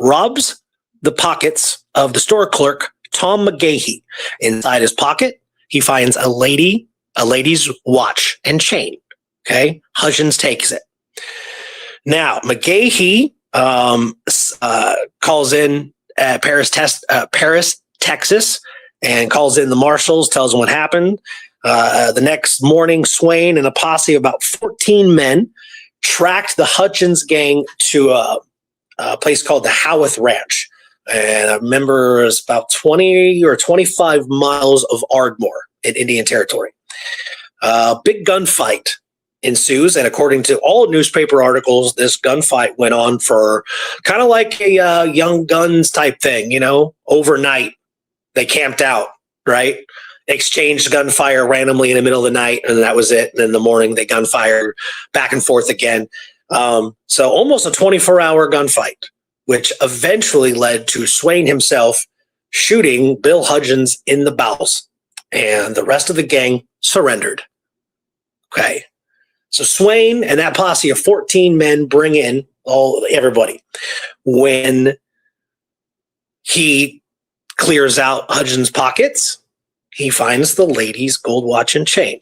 robs the pockets of the store clerk, Tom McGahee. Inside his pocket, he finds a lady's watch and chain. Okay. Hudgens takes it. Now, McGahee calls in Paris, Texas, and calls in the marshals, tells them what happened. The next morning, Swain and a posse of about 14 men tracked the Hutchins gang to a place called the Howarth Ranch. And I remember it's about 20 or 25 miles of Ardmore in Indian Territory. Big gunfight ensues, and according to all newspaper articles, this gunfight went on for kind of like a Young Guns type thing, overnight. They camped out, right? Exchanged gunfire randomly in the middle of the night, and that was it. And in the morning, they gunfire back and forth again. So almost a 24-hour gunfight, which eventually led to Swain himself shooting Bill Hutchins in the bowels, and the rest of the gang surrendered. Okay. So Swain and that posse of 14 men bring in everybody. When he clears out Hutchins' pockets, he finds the lady's gold watch and chain.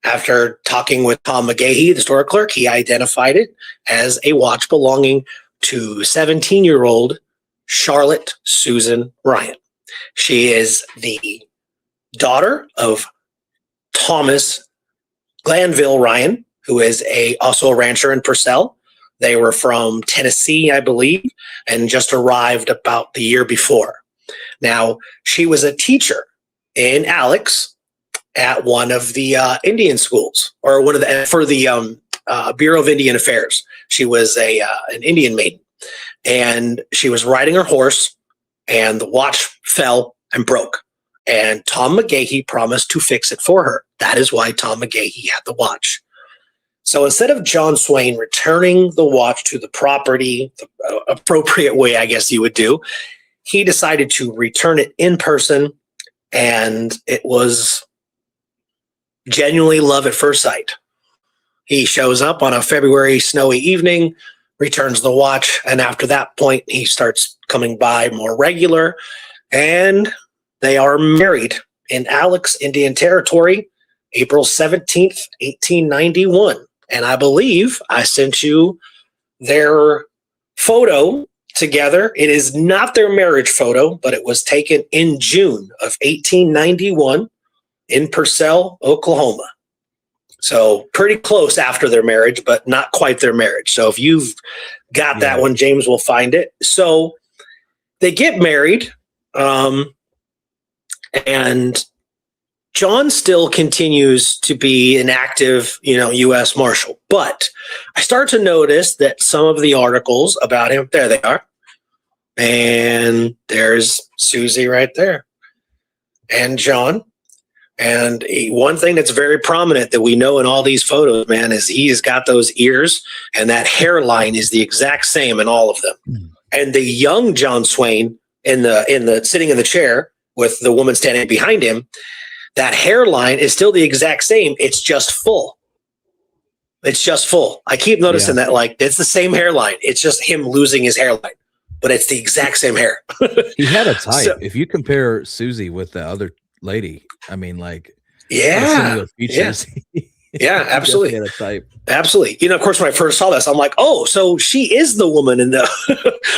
After talking with Tom McGahee, the store clerk, he identified it as a watch belonging to 17-year-old Charlotte Susan Ryan. She is the daughter of Thomas Glanville Ryan, who is also a rancher in Purcell. They were from Tennessee, I believe, and just arrived about the year before. Now, she was a teacher in Alex at one of the Indian schools, or for the Bureau of Indian Affairs. She was an Indian maiden, and she was riding her horse, and the watch fell and broke. And Tom McGahee promised to fix it for her. That is why Tom McGahee had the watch. So instead of John Swain returning the watch to the property, the appropriate way, I guess you would do, he decided to return it in person, and it was genuinely love at first sight. He shows up on a February snowy evening, returns the watch, and after that point, he starts coming by more regular, and they are married in Alex, Indian Territory, April 17th, 1891. And I believe I sent you their photo together. It is not their marriage photo, but it was taken in June of 1891 in Purcell, Oklahoma. So pretty close after their marriage, but not quite their marriage. So if you've got that one, James will find it. So they get married. And John still continues to be an active, U.S. Marshal. But I start to notice that some of the articles about him, there they are. And there's Susie right there. And John. And one thing that's very prominent that we know in all these photos, man, is he's got those ears, and that hairline is the exact same in all of them. Mm. And the young John Swain in the sitting in the chair with the woman standing behind him, that hairline is still the exact same. It's just full. It's just full. I keep noticing that, it's the same hairline. It's just him losing his hairline, but it's the exact same hair. He had a type. So, if you compare Susie with the other lady, features. Yeah, absolutely. Had a type. Absolutely. Of course, when I first saw this, I'm like, oh, so she is the woman in the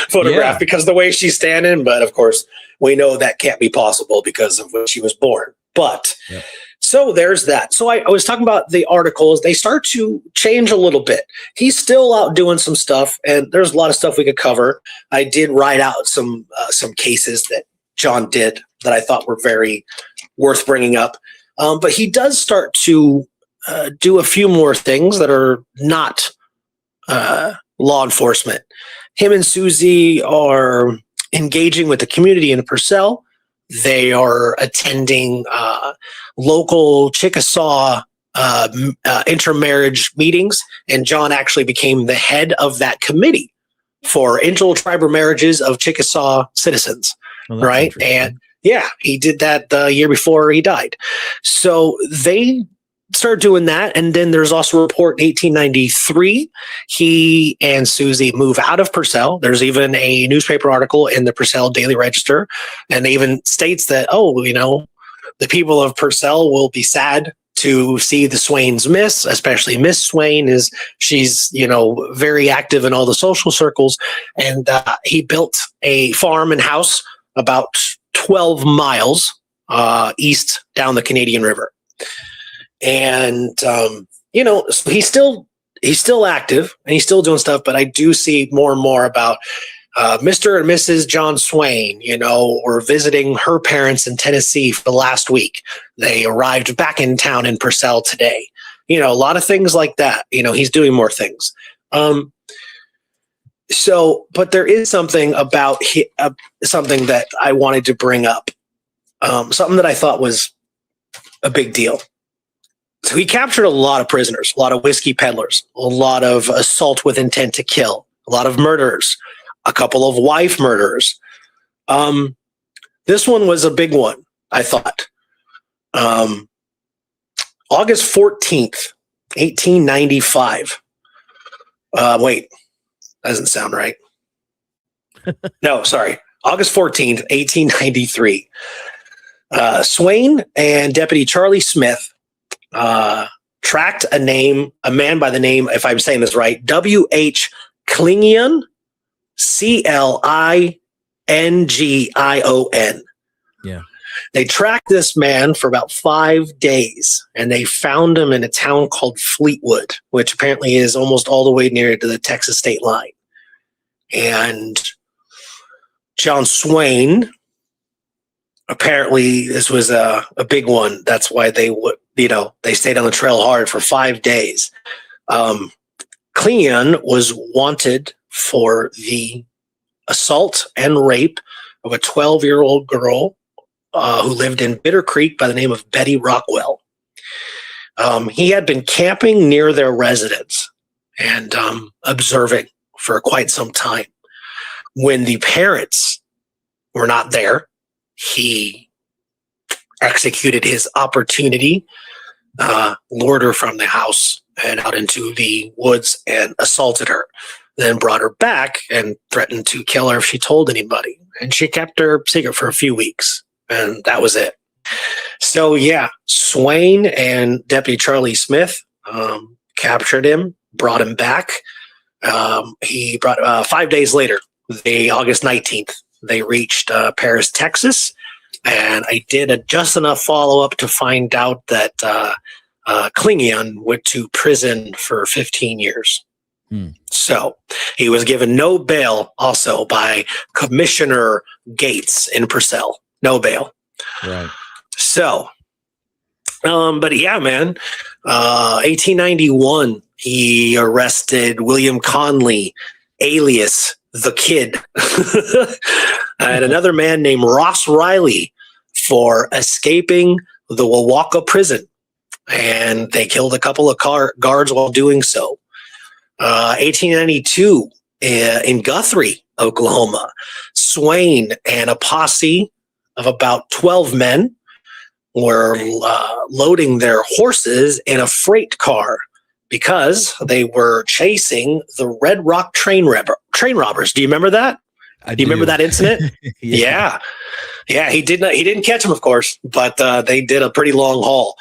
photograph because the way she's standing. But of course, we know that can't be possible because of when she was born. But so there's that. So I was talking about the articles. They start to change a little bit. He's still out doing some stuff, and there's a lot of stuff we could cover. I did write out some cases that John did that I thought were very worth bringing up. But he does start to do a few more things that are not law enforcement. Him and Susie are engaging with the community in Purcell. They are attending local Chickasaw intermarriage meetings, and John actually became the head of that committee for intertribal marriages of Chickasaw citizens, right? And he did that the year before he died. So they started doing that. And then there's also a report in 1893. He and Susie move out of Purcell. There's even a newspaper article in the Purcell Daily Register. And it even states that, the people of Purcell will be sad to see the Swains miss, especially Miss Swain she's very active in all the social circles. And he built a farm and house about 12 miles east down the Canadian River. And, so he's still active and he's still doing stuff, but I do see more and more about Mr. and Mrs. John Swain, were visiting her parents in Tennessee for the last week. They arrived back in town in Purcell today. A lot of things like that. He's doing more things. But there is something about something that I wanted to bring up, something that I thought was a big deal. So he captured a lot of prisoners, a lot of whiskey peddlers, a lot of assault with intent to kill, a lot of murderers, a couple of wife murderers. This one was a big one, I thought. August 14th, 1895. Wait, that doesn't sound right. No, sorry. August 14th, 1893. Swain and Deputy Charlie Smith tracked a man by the name, if I'm saying this right, W.H. Clingion, Clingion. Yeah. They tracked this man for about 5 days, and they found him in a town called Fleetwood, which apparently is almost all the way near to the Texas state line. And John Swain, apparently this was a big one. That's why they stayed on the trail hard for 5 days. Clingion was wanted for the assault and rape of a 12-year-old girl who lived in Bitter Creek by the name of Betty Rockwell. He had been camping near their residence and observing for quite some time. When the parents were not there, he executed his opportunity, lured her from the house and out into the woods and assaulted her, then brought her back and threatened to kill her if she told anybody. And she kept her secret for a few weeks. And that was it. So, yeah, Swain and Deputy Charlie Smith captured him, brought him back. He brought 5 days later, August 19th, they reached Paris, Texas. And I did just enough follow-up to find out that Clingion went to prison for 15 years. So he was given no bail also by Commissioner Gates in Purcell. No bail. Right. So, but yeah, man, 1891, he arrested William Conley, alias the Kid, and another man named Ross Riley for escaping the Wawaka prison. And they killed a couple of guards while doing so. 1892, in Guthrie, Oklahoma, Swain and a posse of about 12 men were loading their horses in a freight car because they were chasing the Red Rock train robbers. Do you remember that? Do you remember that incident? Yeah. He didn't catch them, of course, but they did a pretty long haul.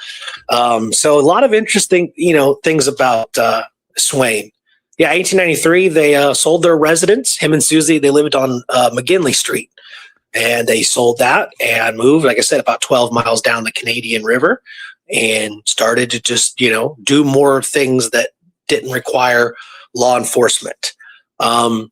So a lot of interesting, things about Swain. Yeah, 1893, they sold their residence. Him and Susie, they lived on McGinley Street. And they sold that and moved, like I said, about 12 miles down the Canadian River and started to just, do more things that didn't require law enforcement. Yeah,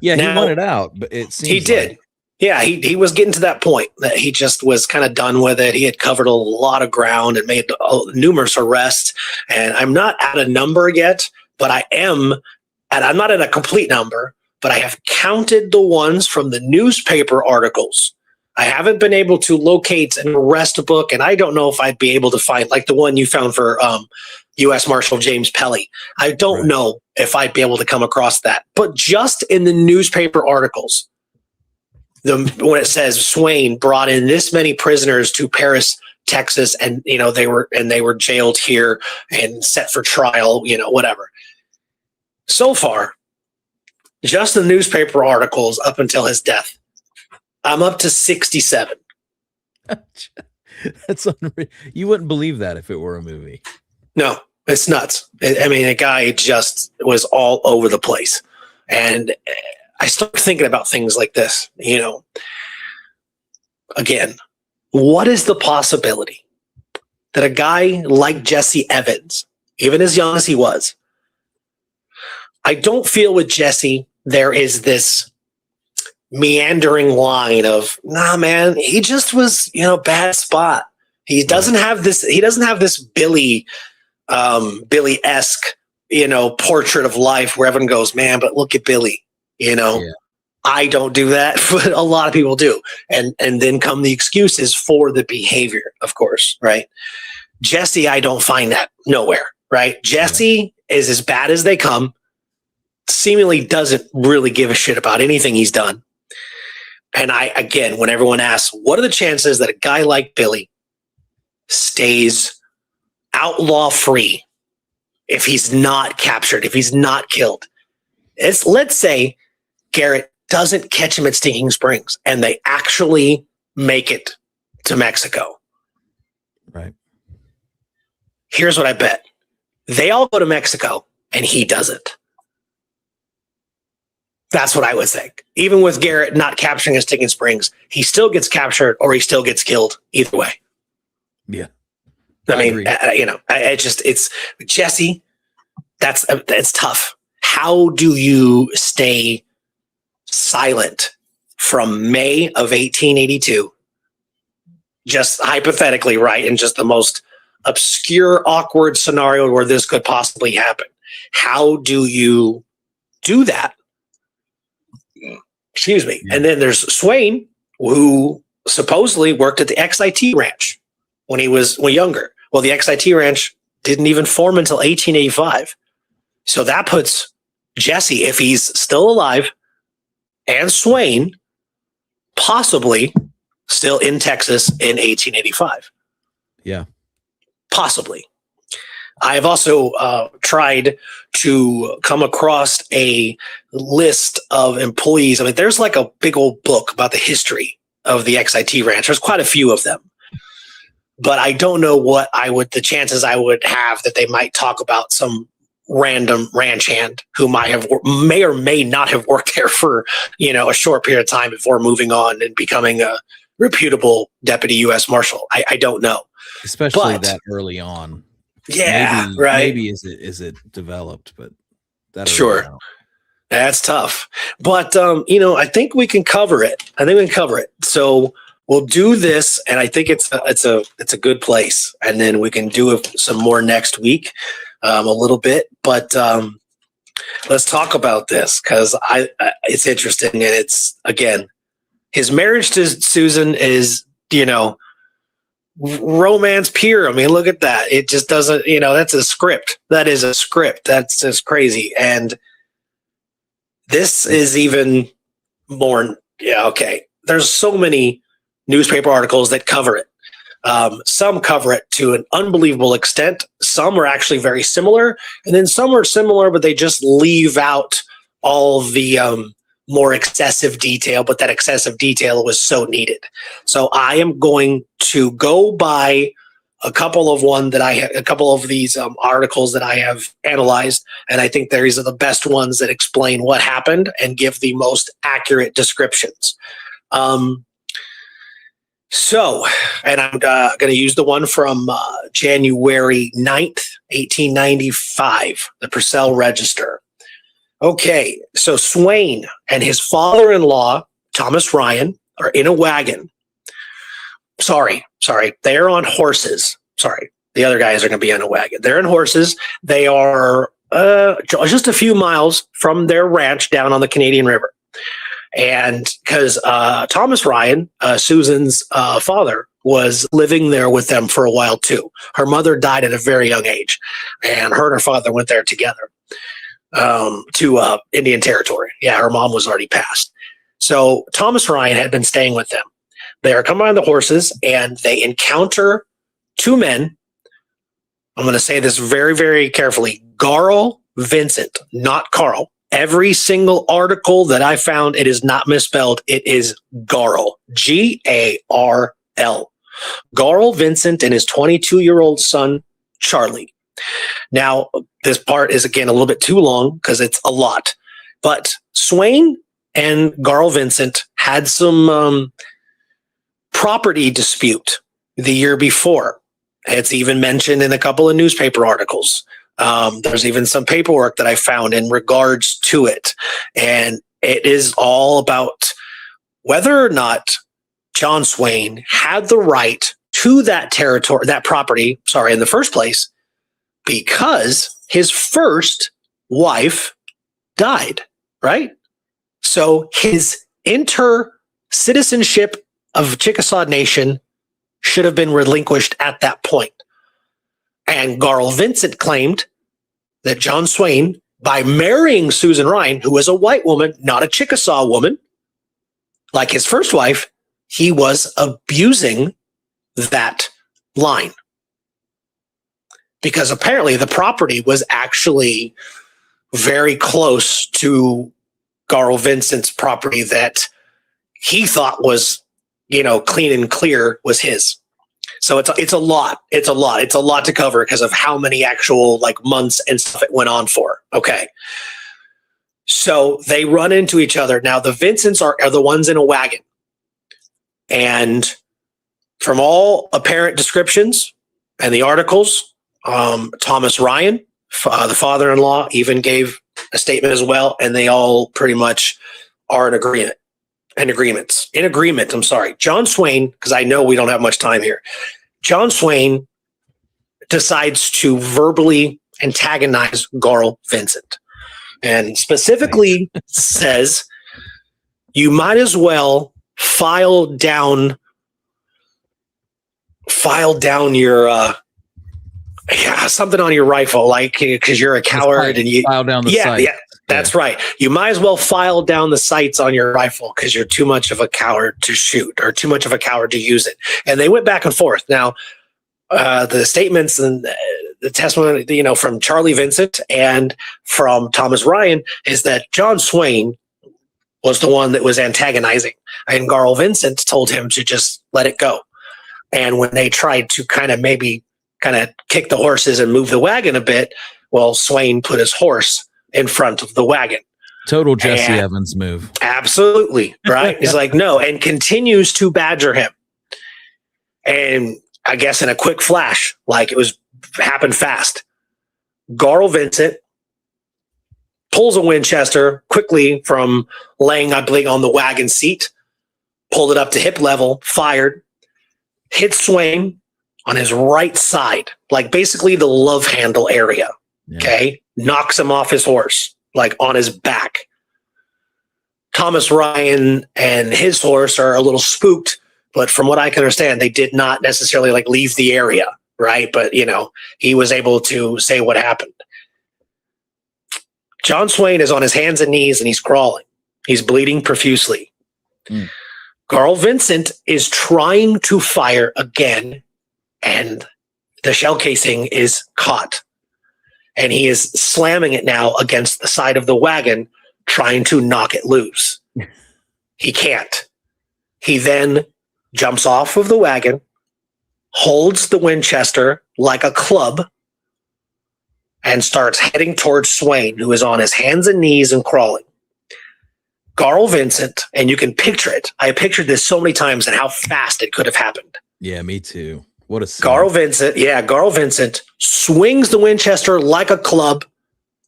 he wanted out, but it seems he did. Yeah, he was getting to that point that he just was kind of done with it. He had covered a lot of ground and made numerous arrests. And I'm not at a number yet, but I'm not at a complete number. But I have counted the ones from the newspaper articles. I haven't been able to locate an arrest book, and I don't know if I'd be able to find, like the one you found for U.S. Marshal James Pelly. I don't know if I'd be able to come across that. But just in the newspaper articles, when it says Swain brought in this many prisoners to Paris, Texas, and they were jailed here and set for trial, whatever. So far, just the newspaper articles up until his death, I'm up to 67. That's unreal. You wouldn't believe that if it were a movie. No, it's nuts. A guy just was all over the place. And I started thinking about things like this, again, what is the possibility that a guy like Jesse Evans, even as young as he was, I don't feel with Jesse there is this meandering line of, nah, man, he just was, bad spot. He doesn't have this. He doesn't have this Billy-esque, portrait of life where everyone goes, man, but look at Billy. I don't do that, but a lot of people do, and then come the excuses for the behavior, of course, right? Jesse, I don't find that nowhere, right? Jesse is as bad as they come. Seemingly doesn't really give a shit about anything he's done. And again, when everyone asks, what are the chances that a guy like Billy stays outlaw free if he's not captured, if he's not killed? Let's say Garrett doesn't catch him at Stinking Springs and they actually make it to Mexico. Right. Here's what I bet. They all go to Mexico and he doesn't. That's what I would think. Even with Garrett not capturing his Stinking Springs, he still gets captured or he still gets killed either way. Yeah. I mean, it's Jesse. That's tough. How do you stay silent from May of 1882? Just hypothetically, right? In just the most obscure, awkward scenario where this could possibly happen. How do you do that? Excuse me. And then there's Swain, who supposedly worked at the XIT ranch when he was younger. Well, the XIT ranch didn't even form until 1885. So that puts Jesse, if he's still alive, and Swain possibly still in Texas in 1885. Yeah. Possibly. I've also tried to come across a list of employees. I mean, there's like a big old book about the history of the XIT ranch. There's quite a few of them. But I don't know what the chances I would have that they might talk about some random ranch hand who may or may not have worked there for, a short period of time before moving on and becoming a reputable deputy U.S. Marshal. I don't know. Especially that early on. Yeah, maybe, right. Maybe is it developed, but that sure. That's tough. But I think we can cover it. So we'll do this, and I think it's a good place. And then we can do some more next week, a little bit. But let's talk about this because it's interesting, and it's again, his marriage to Susan is romance pure. I mean, look at that. It just doesn't. That's a script. That is a script. That's just crazy. And this is even more. Yeah. Okay. There's so many newspaper articles that cover it. Some cover it to an unbelievable extent. Some are actually very similar. And then some are similar, but they just leave out all the more excessive detail. But that excessive detail was so needed. So I am going to go by a couple of these articles that I have analyzed. And I think these are the best ones that explain what happened and give the most accurate descriptions. So, and I'm going to use the one from January 9th, 1895, the Purcell Register. Okay, so Swain and his father-in-law, Thomas Ryan, are in a wagon. Sorry, they're on horses. Sorry, the other guys are going to be on a wagon. They're on horses. They are just a few miles from their ranch down on the Canadian River. And because Thomas Ryan, Susan's father, was living there with them for a while too. Her mother died at a very young age, and her and her father went there together to Indian Territory. Yeah, her mom was already passed. So Thomas Ryan had been staying with them. They are coming on the horses, and they encounter two men. I'm going to say this very, very carefully. Garl Vincent, not Carl. Every single article that I found, it is not misspelled. It is Garl, Garl. Garl Vincent and his 22-year-old son, Charlie. Now, this part is, again, a little bit too long because it's a lot. But Swain and Garl Vincent had some property dispute the year before. It's even mentioned in a couple of newspaper articles. There's even some paperwork that I found in regards to it. And it is all about whether or not John Swain had the right to that territory, that property, in the first place, because his first wife died, right? So his citizenship of Chickasaw Nation should have been relinquished at that point. And Garl Vincent claimed that John Swain, by marrying Susan Ryan, who was a white woman, not a Chickasaw woman, like his first wife, he was abusing that line. Because apparently the property was actually very close to Garl Vincent's property that he thought was, clean and clear was his. So it's a lot. It's a lot to cover because of how many actual months and stuff it went on for. Okay. So they run into each other. Now the Vincents are the ones in a wagon. And from all apparent descriptions and the articles, Thomas Ryan, the father-in-law, even gave a statement as well. And they all pretty much are in agreement. I'm sorry. John Swain, because I know we don't have much time here. John Swain decides to verbally antagonize Garl Vincent and specifically says, you might as well file down your something on your rifle, because you're a coward and you file down the sights. Yeah, that's right. You might as well file down the sights on your rifle because you're too much of a coward to shoot or too much of a coward to use it. And they went back and forth. Now, the statements and the testimony, from Charlie Vincent and from Thomas Ryan is that John Swain was the one that was antagonizing, and Garl Vincent told him to just let it go. And when they tried to kind of kick the horses and move the wagon a bit, well, Swain put his horse in front of the wagon. Total Jesse Evans move. Absolutely. Right. He's like, no, and continues to badger him. And I guess in a quick flash, happened fast. Garl Vincent pulls a Winchester quickly from laying, I believe, on the wagon seat, pulled it up to hip level, fired, hit Swain on his right side, basically the love handle area. Yeah. Okay. Knocks him off his horse, on his back. Thomas Ryan and his horse are a little spooked, but from what I can understand, they did not necessarily leave the area. Right. But, he was able to say what happened. John Swain is on his hands and knees and he's crawling. He's bleeding profusely. Garl Vincent is trying to fire again, and the shell casing is caught. And he is slamming it now against the side of the wagon, trying to knock it loose. He can't. He then jumps off of the wagon, holds the Winchester like a club, and starts heading towards Swain, who is on his hands and knees and crawling. Garl Vincent, and you can picture it. I pictured this so many times and how fast it could have happened. Yeah, me too. What a scene. Garl Vincent swings the Winchester like a club,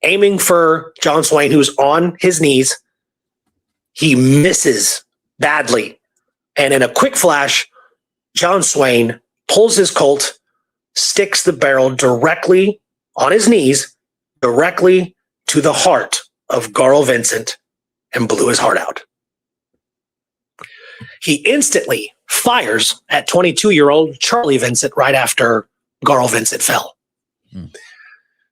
aiming for John Swain, who's on his knees. He misses badly. And in a quick flash, John Swain pulls his Colt, sticks the barrel directly on his knees, directly to the heart of Garl Vincent, and blew his heart out. He instantly fires at 22-year-old Charlie Vincent right after Garl Vincent fell.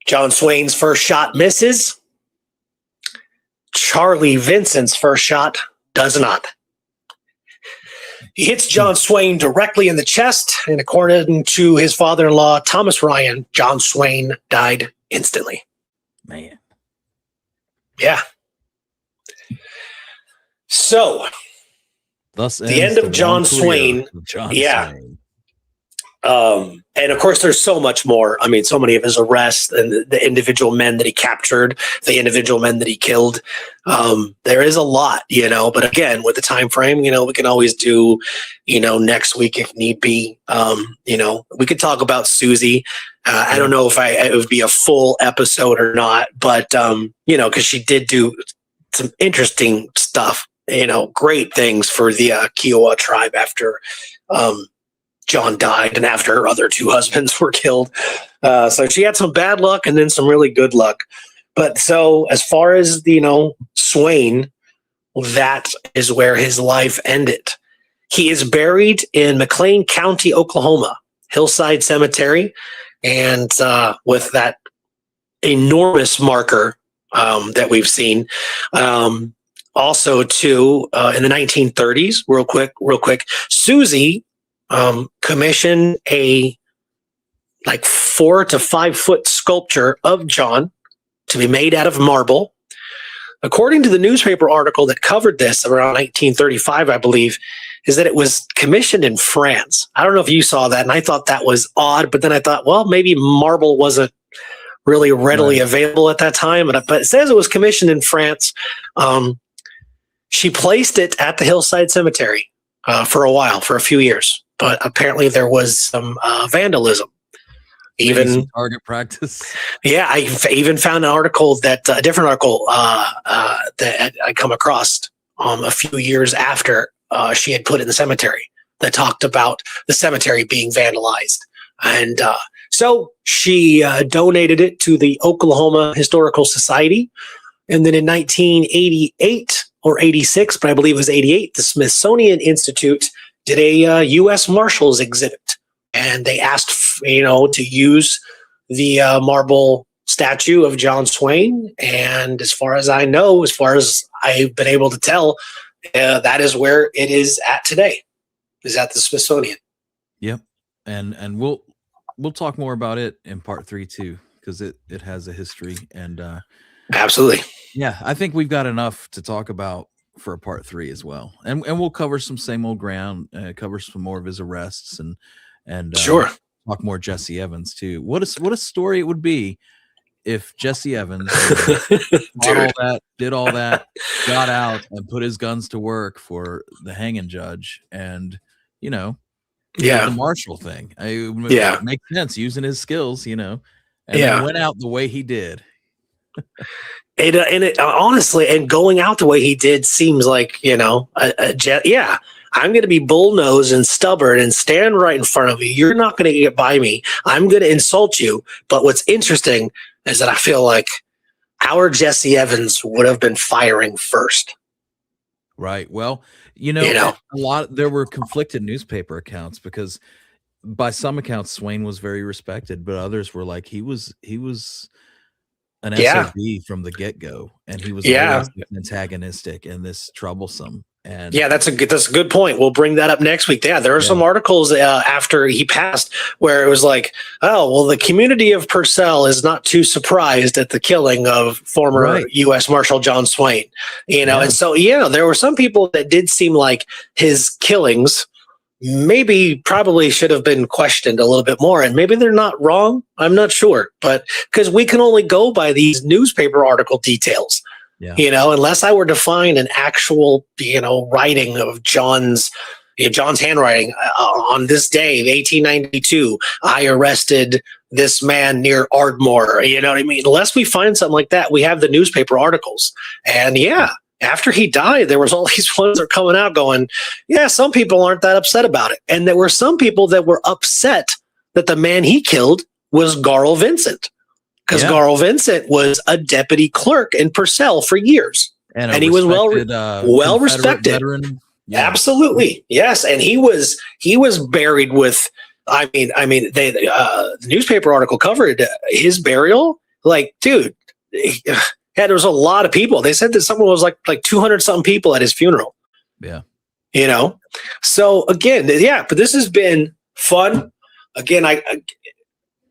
John Swain's first shot misses. Charlie Vincent's first shot does not. He hits John Swain directly in the chest, and according to his father-in-law, Thomas Ryan, John Swain died instantly. Man. Yeah. So, thus the end of John Swain. John Swain. And of course, there's so much more. I mean, so many of his arrests and the individual men that he captured, the individual men that he killed. There is a lot, but again, with the time frame, we can always do, next week if need be. We could talk about Susie. I don't know if it would be a full episode or not, but, because she did do some interesting stuff, great things for the Kiowa tribe after, John died and after her other two husbands were killed. So she had some bad luck and then some really good luck. But so as far as, Swain, that is where his life ended. He is buried in McLean County, Oklahoma, Hillside Cemetery. And with that enormous marker that we've seen. Also, too, in the 1930s, real quick, Susie commissioned a 4 to 5 foot sculpture of John to be made out of marble. According to the newspaper article that covered this around 1935, I believe, is that it was commissioned in France. I don't know if you saw that, and I thought that was odd, but then I thought, well, maybe marble wasn't really readily available at that time, but it says it was commissioned in France. She placed it at the Hillside Cemetery for a while, for a few years. But apparently there was some vandalism. Even target practice. Yeah, I even found an article a different article that I come across a few years after she had put it in the cemetery that talked about the cemetery being vandalized. And so she donated it to the Oklahoma Historical Society. And then in 1988 or 86, but I believe it was 88, the Smithsonian Institute did a U.S. Marshals exhibit, and they asked, to use the marble statue of John Swain. And as far as I know, as far as I've been able to tell, that is where it is at today, is at the Smithsonian. Yep. And we'll talk more about it in part 3 too, because it has a history. And absolutely. Yeah, I think we've got enough to talk about for part 3 as well, and we'll cover some same old ground, cover some more of his arrests, and sure, talk more Jesse Evans too. What a story it would be if Jesse Evans did all that, got out and put his guns to work for the hanging judge, and the Marshal thing. It makes sense using his skills, and then went out the way he did. It honestly, and going out the way he did seems like, I'm going to be bull-nosed and stubborn and stand right in front of you. You're not going to get by me. I'm going to insult you. But what's interesting is that I feel like our Jesse Evans would have been firing first. Right. Well, there were conflicted newspaper accounts, because by some accounts Swain was very respected, but others were like he was an SOB from the get-go, and he was always antagonistic and this troublesome. And that's a good point. We'll bring that up next week. Yeah, there are some articles after he passed where it was like, oh, well, the community of Purcell is not too surprised at the killing of former U.S. Marshal John Swain. And so there were some people that did seem like his killings probably should have been questioned a little bit more, and maybe they're not wrong. I'm not sure, but because we can only go by these newspaper article details, unless I were to find an actual, writing of John's handwriting on this day, 1892, I arrested this man near Ardmore. You know what I mean? Unless we find something like that, we have the newspaper articles, and after he died, there was all these ones that are coming out going, some people aren't that upset about it. And there were some people that were upset that the man he killed was Garl Vincent, because Garl Vincent was a deputy clerk in Purcell for years. And he was well respected. Veteran. Yeah. Absolutely. Yes. And he was buried with, the newspaper article covered his burial. Like, dude, there was a lot of people. They said that someone was like 200 something people at his funeral. Yeah. So again, but this has been fun. Again,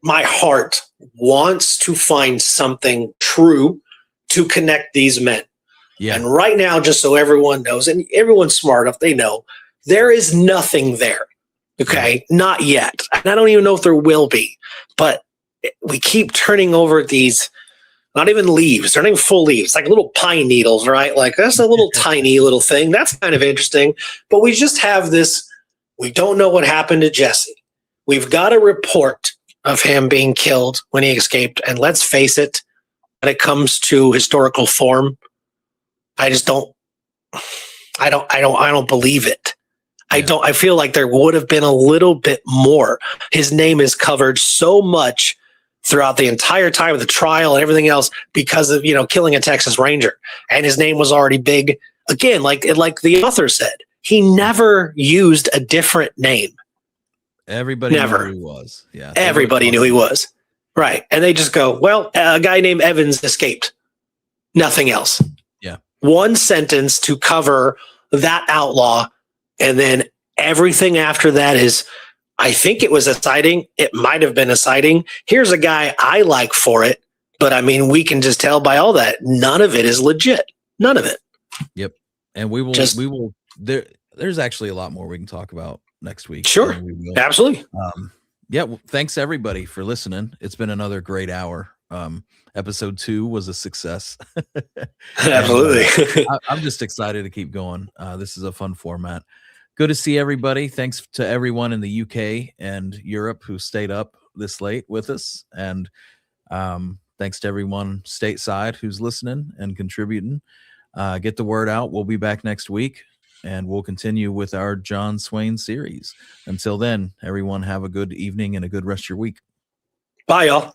my heart wants to find something true to connect these men. Yeah. And right now, just so everyone knows, and everyone's smart enough, they know there is nothing there. Okay, not yet. And I don't even know if there will be, but we keep turning over these, not even leaves, they're not even full leaves, like little pine needles, right? Like that's a little tiny little thing. That's kind of interesting. But we just have this, we don't know what happened to Jesse. We've got a report of him being killed when he escaped. And let's face it, when it comes to historical form, I just don't believe it. I feel like there would have been a little bit more. His name is covered so much throughout the entire time of the trial and everything else because of, killing a Texas Ranger. And his name was already big. Again, like the author said, he never used a different name. Everybody Never. knew who he was. Yeah. Everybody knew he was. Right. And they just go, well, a guy named Evans escaped. Nothing else. Yeah. One sentence to cover that outlaw. And then everything after that is, I think it was a sighting. It might have been a sighting. Here's a guy I like for it. But I mean, we can just tell by all that, none of it is legit. None of it. Yep. And there's actually a lot more we can talk about next week. Sure. Absolutely. Yeah. Well, thanks everybody for listening. It's been another great hour. Episode 2 was a success. Absolutely. I'm just excited to keep going. This is a fun format. Good to see everybody. Thanks to everyone in the UK and Europe who stayed up this late with us. And thanks to everyone stateside who's listening and contributing. Get the word out. We'll be back next week and we'll continue with our John Swain series. Until then, everyone have a good evening and a good rest of your week. Bye, y'all.